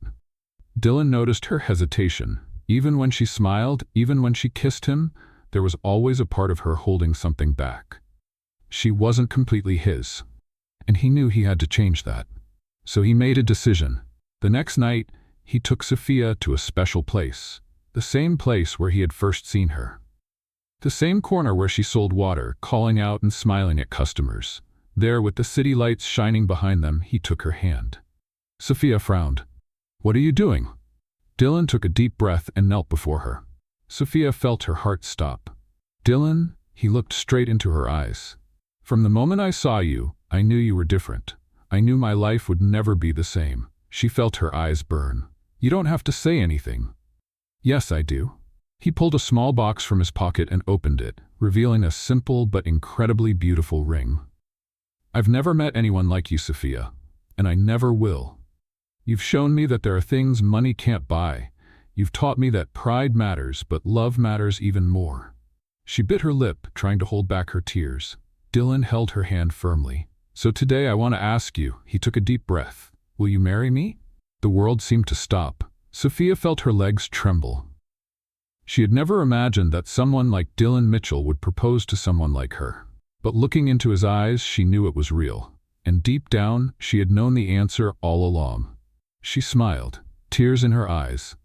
Dylan noticed her hesitation. Even when she smiled, even when she kissed him, there was always a part of her holding something back. She wasn't completely his, and he knew he had to change that. So he made a decision. The next night, he took Sophia to a special place, the same place where he had first seen her. The same corner where she sold water, calling out and smiling at customers. There, with the city lights shining behind them, he took her hand. Sophia frowned. "What are you doing?" Dylan took a deep breath and knelt before her. Sophia felt her heart stop. "Dylan," he looked straight into her eyes. "From the moment I saw you, I knew you were different. I knew my life would never be the same." She felt her eyes burn. "You don't have to say anything." "Yes, I do." He pulled a small box from his pocket and opened it, revealing a simple but incredibly beautiful ring. "I've never met anyone like you, Sophia, and I never will. You've shown me that there are things money can't buy. You've taught me that pride matters, but love matters even more." She bit her lip, trying to hold back her tears. Dylan held her hand firmly. "So today I want to ask you," he took a deep breath, "will you marry me?" The world seemed to stop. Sophia felt her legs tremble. She had never imagined that someone like Dylan Mitchell would propose to someone like her. But looking into his eyes, she knew it was real. And deep down, she had known the answer all along. She smiled, tears in her eyes.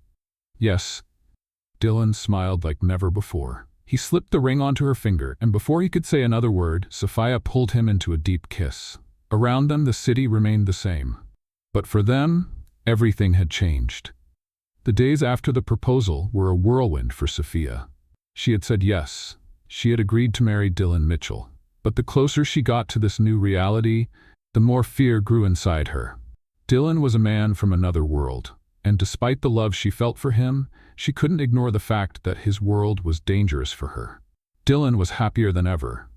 "Yes." Dylan smiled like never before. He slipped the ring onto her finger, and before he could say another word, Sophia pulled him into a deep kiss. Around them, the city remained the same. But for them, everything had changed. The days after the proposal were a whirlwind for Sophia. She had said yes. She had agreed to marry Dylan Mitchell. But the closer she got to this new reality, the more fear grew inside her. Dylan was a man from another world, and despite the love she felt for him, she couldn't ignore the fact that his world was dangerous for her. Dylan was happier than ever.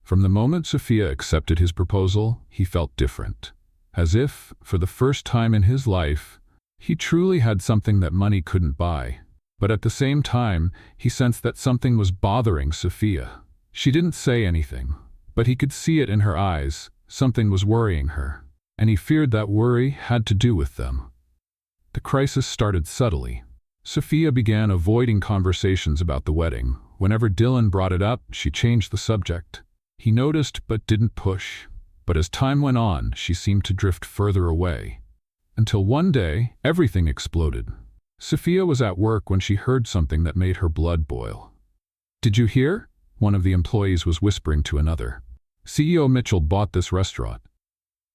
From the moment Sophia accepted his proposal, he felt different. As if, for the first time in his life, he truly had something that money couldn't buy. But at the same time, he sensed that something was bothering Sophia. She didn't say anything, but he could see it in her eyes. Something was worrying her, and he feared that worry had to do with them. The crisis started subtly. Sophia began avoiding conversations about the wedding. Whenever Dylan brought it up, she changed the subject. He noticed but didn't push. But as time went on, she seemed to drift further away. Until one day, everything exploded. Sophia was at work when she heard something that made her blood boil. "Did you hear?" One of the employees was whispering to another. "CEO Mitchell bought this restaurant."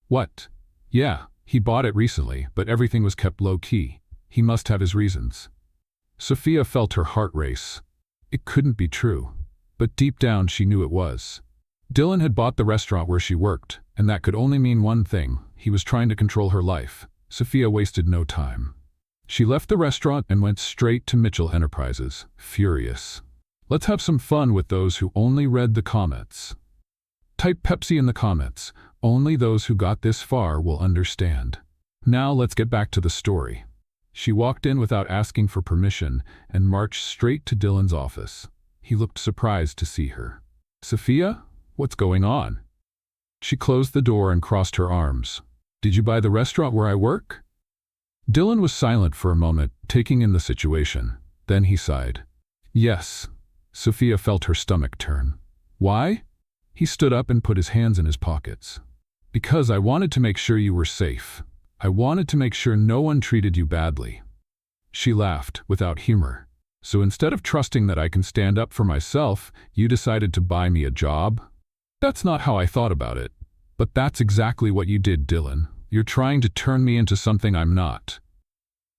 "What?" "Yeah, he bought it recently, but everything was kept low-key. He must have his reasons." Sophia felt her heart race. It couldn't be true, but deep down she knew it was. Dylan had bought the restaurant where she worked, and that could only mean one thing: he was trying to control her life. Sophia wasted no time. She left the restaurant and went straight to Mitchell Enterprises, furious. Let's have some fun with those who only read the comments. Type Pepsi in the comments. Only those who got this far will understand. Now let's get back to the story. She walked in without asking for permission and marched straight to Dylan's office. He looked surprised to see her. "Sophia, what's going on?" She closed the door and crossed her arms. "Did you buy the restaurant where I work?" Dylan was silent for a moment, taking in the situation. Then he sighed. "Yes." Sophia felt her stomach turn. "Why?" He stood up and put his hands in his pockets. "Because I wanted to make sure you were safe. I wanted to make sure no one treated you badly." She laughed, without humor. "So instead of trusting that I can stand up for myself, you decided to buy me a job?" "That's not how I thought about it. But that's exactly what you did, Dylan. You're trying to turn me into something I'm not."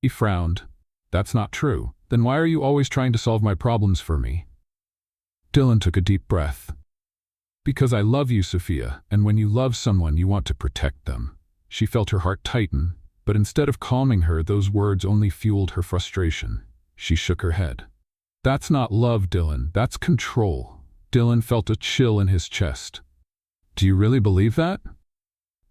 He frowned. "That's not true. Then why are you always trying to solve my problems for me?" Dylan took a deep breath. "Because I love you, Sophia, and when you love someone, you want to protect them." She felt her heart tighten, but instead of calming her, those words only fueled her frustration. She shook her head. That's not love, Dylan. That's control. Dylan felt a chill in his chest. Do you really believe that?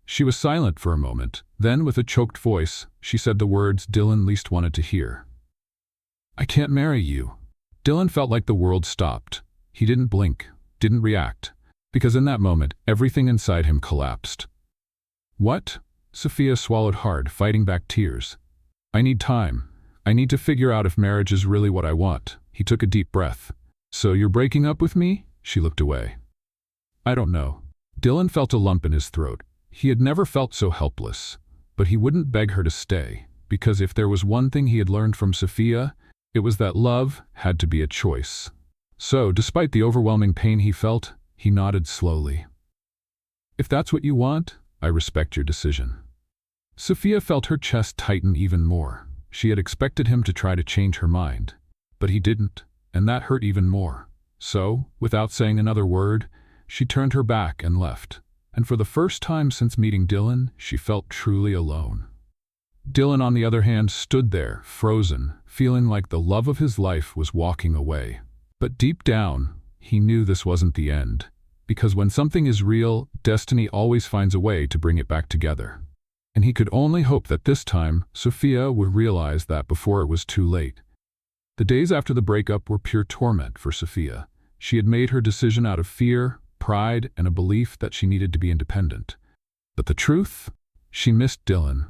She was silent for a moment. Then, with a choked voice, she said the words Dylan least wanted to hear. I can't marry you. Dylan felt like the world stopped. He didn't blink, didn't react, because in that moment, everything inside him collapsed. What? Sophia swallowed hard, fighting back tears. I need time. I need to figure out if marriage is really what I want. He took a deep breath. So you're breaking up with me? She looked away. I don't know. Dylan felt a lump in his throat. He had never felt so helpless. But he wouldn't beg her to stay, because if there was one thing he had learned from Sophia, it was that love had to be a choice. So, despite the overwhelming pain he felt, he nodded slowly. If that's what you want, I respect your decision. Sophia felt her chest tighten even more. She had expected him to try to change her mind. But he didn't, and that hurt even more. So, without saying another word, she turned her back and left. And for the first time since meeting Dylan, she felt truly alone. Dylan, on the other hand, stood there, frozen, feeling like the love of his life was walking away. But deep down, he knew this wasn't the end. Because when something is real, destiny always finds a way to bring it back together. And he could only hope that this time, Sophia would realize that before it was too late. The days after the breakup were pure torment for Sophia. She had made her decision out of fear, pride, and a belief that she needed to be independent. But the truth? She missed Dylan.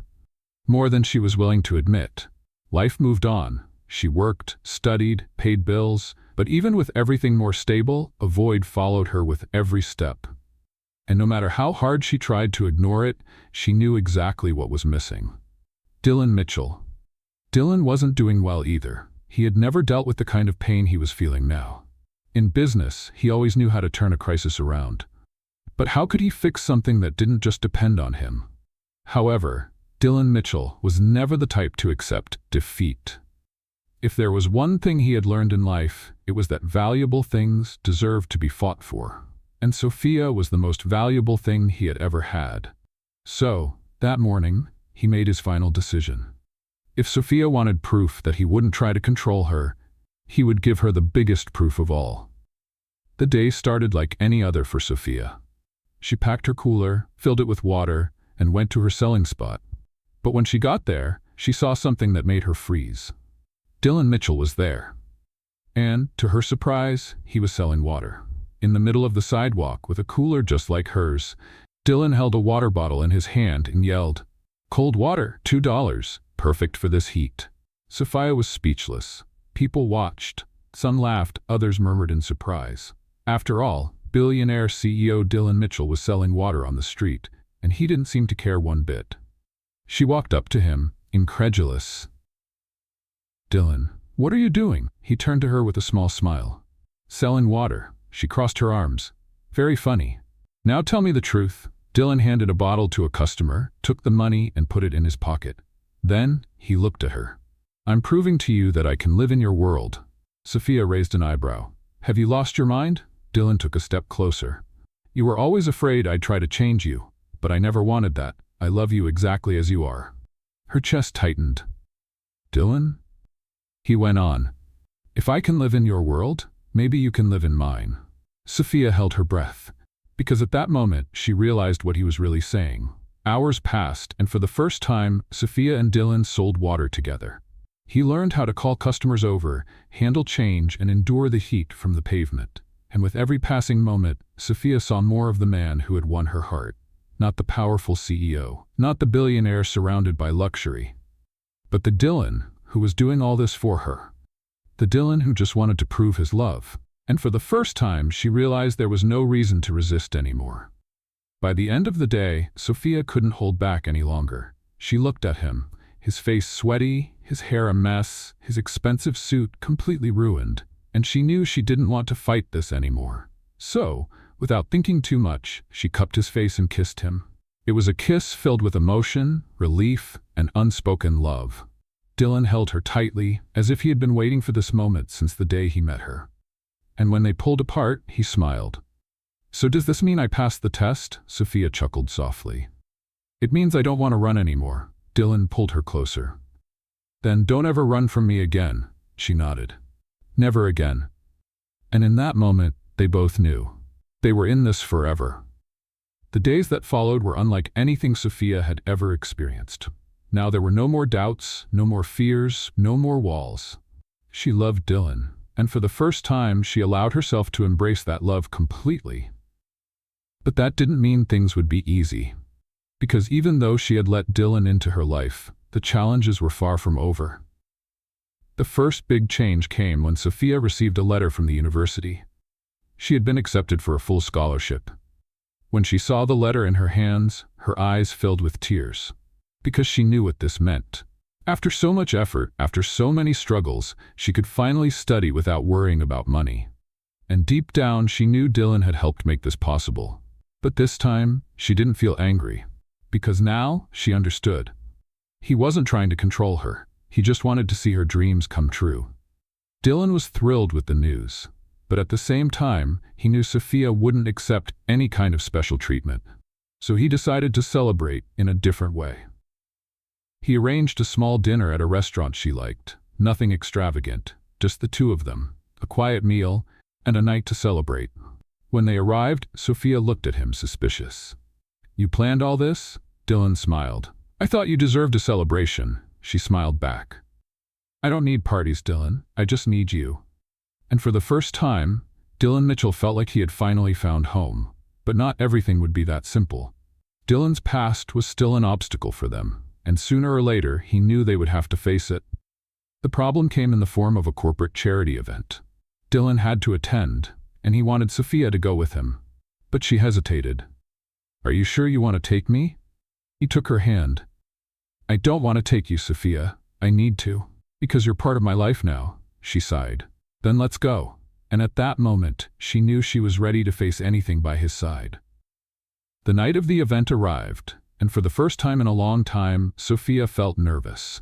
More than she was willing to admit. Life moved on. She worked, studied, paid bills, but even with everything more stable, a void followed her with every step. And no matter how hard she tried to ignore it, she knew exactly what was missing. Dylan Mitchell. Dylan wasn't doing well either. He had never dealt with the kind of pain he was feeling now. In business, he always knew how to turn a crisis around. But how could he fix something that didn't just depend on him? However, Dylan Mitchell was never the type to accept defeat. If there was one thing he had learned in life, it was that valuable things deserved to be fought for. And Sophia was the most valuable thing he had ever had. So, that morning, he made his final decision. If Sophia wanted proof that he wouldn't try to control her, he would give her the biggest proof of all. The day started like any other for Sophia. She packed her cooler, filled it with water, and went to her selling spot. But when she got there, she saw something that made her freeze. Dylan Mitchell was there. And, to her surprise, he was selling water. In the middle of the sidewalk, with a cooler just like hers, Dylan held a water bottle in his hand and yelled, "Cold water, $2, perfect for this heat." Sophia was speechless. People watched. Some laughed, others murmured in surprise. After all, billionaire CEO Dylan Mitchell was selling water on the street, and he didn't seem to care one bit. She walked up to him, incredulous. "Dylan, what are you doing?" He turned to her with a small smile. "Selling water." She crossed her arms. "Very funny. Now tell me the truth." Dylan handed a bottle to a customer, took the money, and put it in his pocket. Then, he looked at her. "I'm proving to you that I can live in your world." Sophia raised an eyebrow. "Have you lost your mind?" Dylan took a step closer. "You were always afraid I'd try to change you, but I never wanted that. I love you exactly as you are." Her chest tightened. "Dylan?" He went on. "If I can live in your world, maybe you can live in mine." Sophia held her breath, because at that moment she realized what he was really saying. Hours passed, and for the first time, Sophia and Dylan sold water together. He learned how to call customers over, handle change, and endure the heat from the pavement. And with every passing moment, Sophia saw more of the man who had won her heart. Not the powerful CEO, not the billionaire surrounded by luxury, but the Dylan who was doing all this for her. The Dylan who just wanted to prove his love. And for the first time, she realized there was no reason to resist anymore. By the end of the day, Sophia couldn't hold back any longer. She looked at him, his face sweaty, his hair a mess, his expensive suit completely ruined, and she knew she didn't want to fight this anymore. So, without thinking too much, she cupped his face and kissed him. It was a kiss filled with emotion, relief, and unspoken love. Dylan held her tightly, as if he had been waiting for this moment since the day he met her. And when they pulled apart, he smiled. "So does this mean I passed the test?" Sophia chuckled softly. "It means I don't want to run anymore." Dylan pulled her closer. "Then don't ever run from me again. she nodded. Never again. And in that moment, they both knew. They were in this forever. The days that followed were unlike anything Sophia had ever experienced. Now there were no more doubts, no more fears, no more walls. She loved Dylan, and for the first time she allowed herself to embrace that love completely. But that didn't mean things would be easy. Because even though she had let Dylan into her life, the challenges were far from over. The first big change came when Sophia received a letter from the university. She had been accepted for a full scholarship. When she saw the letter in her hands, her eyes filled with tears, because she knew what this meant. After so much effort, after so many struggles, she could finally study without worrying about money. And deep down, she knew Dylan had helped make this possible. But this time, she didn't feel angry, because now she understood. He wasn't trying to control her. He just wanted to see her dreams come true. Dylan was thrilled with the news, but at the same time, he knew Sophia wouldn't accept any kind of special treatment. So he decided to celebrate in a different way. He arranged a small dinner at a restaurant she liked, nothing extravagant, just the two of them, a quiet meal, and a night to celebrate. When they arrived, Sophia looked at him suspicious. "You planned all this?" Dylan smiled. "I thought you deserved a celebration," she smiled back. "I don't need parties, Dylan. I just need you." And for the first time, Dylan Mitchell felt like he had finally found home. But not everything would be that simple. Dylan's past was still an obstacle for them, and sooner or later he knew they would have to face it. The problem came in the form of a corporate charity event. Dylan had to attend, and he wanted Sophia to go with him. But she hesitated. "Are you sure you want to take me?" He took her hand. "I don't want to take you, Sophia. I need to. Because you're part of my life now," she sighed. "Then let's go." And at that moment, she knew she was ready to face anything by his side. The night of the event arrived, and for the first time in a long time, Sophia felt nervous.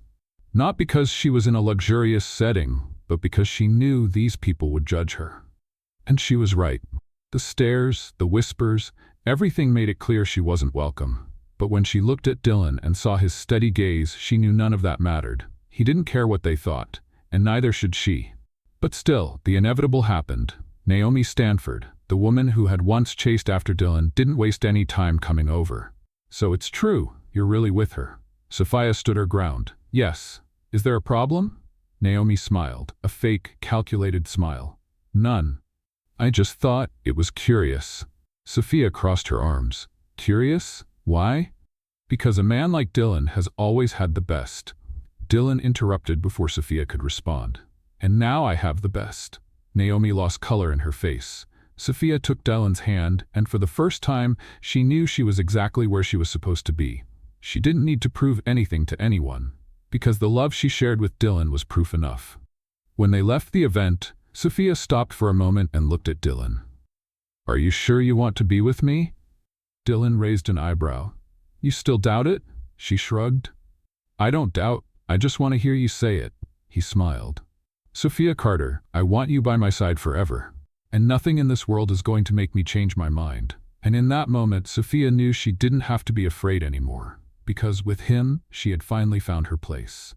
Not because she was in a luxurious setting, but because she knew these people would judge her. And she was right. The stares, the whispers, everything made it clear she wasn't welcome. But when she looked at Dylan and saw his steady gaze, she knew none of that mattered. He didn't care what they thought, and neither should she. But still, the inevitable happened. Naomi Stanford, the woman who had once chased after Dylan, didn't waste any time coming over. "So it's true, you're really with her." Sophia stood her ground. "Yes. Is there a problem?" Naomi smiled, a fake, calculated smile. "None. I just thought it was curious." Sophia crossed her arms. "Curious? Why?" "Because a man like Dylan has always had the best." Dylan interrupted before Sophia could respond. "And now I have the best." Naomi lost color in her face. Sophia took Dylan's hand, and for the first time, she knew she was exactly where she was supposed to be. She didn't need to prove anything to anyone, because the love she shared with Dylan was proof enough. When they left the event, Sophia stopped for a moment and looked at Dylan. "Are you sure you want to be with me?" Dylan raised an eyebrow. "You still doubt it?" She shrugged. "I don't doubt. I just want to hear you say it." He smiled. "Sophia Carter, I want you by my side forever. And nothing in this world is going to make me change my mind." And in that moment, Sophia knew she didn't have to be afraid anymore, because with him, she had finally found her place.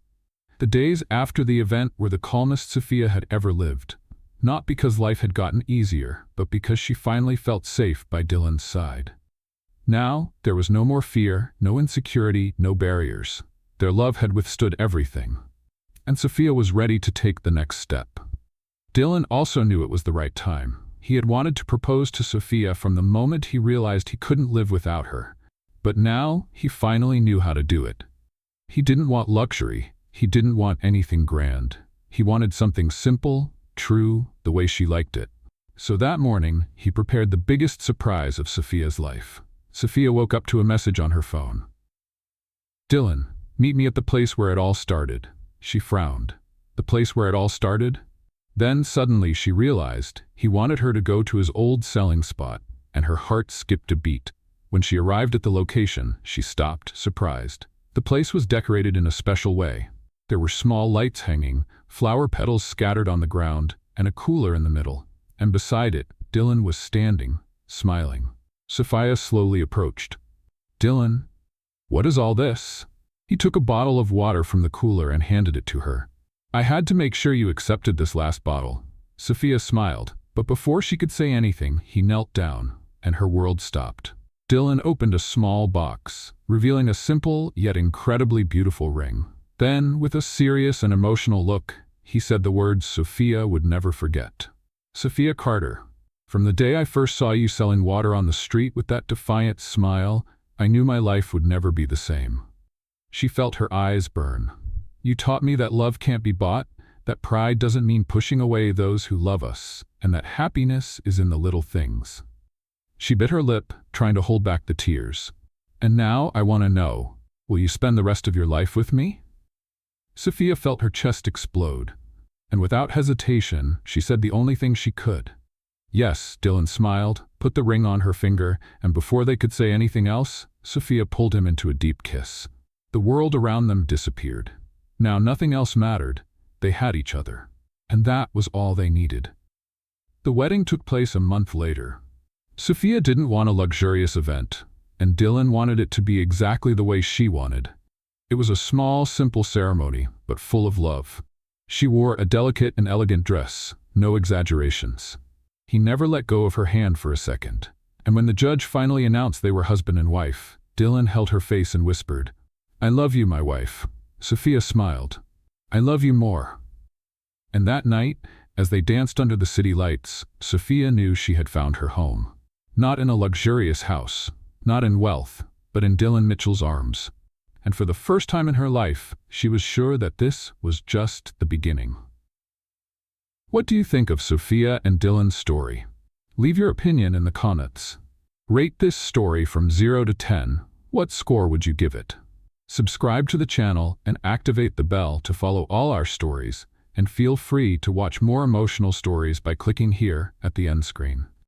The days after the event were the calmest Sophia had ever lived. Not because life had gotten easier, but because she finally felt safe by Dylan's side. Now, there was no more fear, no insecurity, no barriers. Their love had withstood everything. And Sophia was ready to take the next step. Dylan also knew it was the right time. He had wanted to propose to Sophia from the moment he realized he couldn't live without her. But now, he finally knew how to do it. He didn't want luxury. He didn't want anything grand. He wanted something simple, true, the way she liked it. So that morning, he prepared the biggest surprise of Sophia's life. Sophia woke up to a message on her phone. "Dylan, meet me at the place where it all started." She frowned. The place where it all started? Then suddenly she realized he wanted her to go to his old selling spot, and her heart skipped a beat. When she arrived at the location, she stopped, surprised. The place was decorated in a special way. There were small lights hanging, flower petals scattered on the ground, and a cooler in the middle. And beside it, Dylan was standing, smiling. Sophia slowly approached. "Dylan, what is all this?" He took a bottle of water from the cooler and handed it to her. I had to make sure you accepted this last bottle. Sophia smiled, but before she could say anything, he knelt down, and her world stopped. Dylan opened a small box, revealing a simple yet incredibly beautiful ring. Then, with a serious and emotional look, he said the words Sophia would never forget. Sophia Carter, from the day I first saw you selling water on the street with that defiant smile, I knew my life would never be the same. She felt her eyes burn. You taught me that love can't be bought, that pride doesn't mean pushing away those who love us, and that happiness is in the little things. She bit her lip, trying to hold back the tears. And now I want to know, will you spend the rest of your life with me? Sophia felt her chest explode, and without hesitation, she said the only thing she could. Yes, Dylan smiled, put the ring on her finger, and before they could say anything else, Sophia pulled him into a deep kiss. The world around them disappeared. Now nothing else mattered. They had each other. And that was all they needed. The wedding took place a month later. Sophia didn't want a luxurious event, and Dylan wanted it to be exactly the way she wanted. It was a small, simple ceremony, but full of love. She wore a delicate and elegant dress, no exaggerations. He never let go of her hand for a second. And when the judge finally announced they were husband and wife, Dylan held her face and whispered, "I love you, my wife." Sophia smiled. "I love you more." And that night, as they danced under the city lights, Sophia knew she had found her home. Not in a luxurious house, not in wealth, but in Dylan Mitchell's arms. And for the first time in her life, she was sure that this was just the beginning. What do you think of Sophia and Dylan's story? Leave your opinion in the comments. Rate this story from 0 to 10. What score would you give it? Subscribe to the channel and activate the bell to follow all our stories, and feel free to watch more emotional stories by clicking here at the end screen.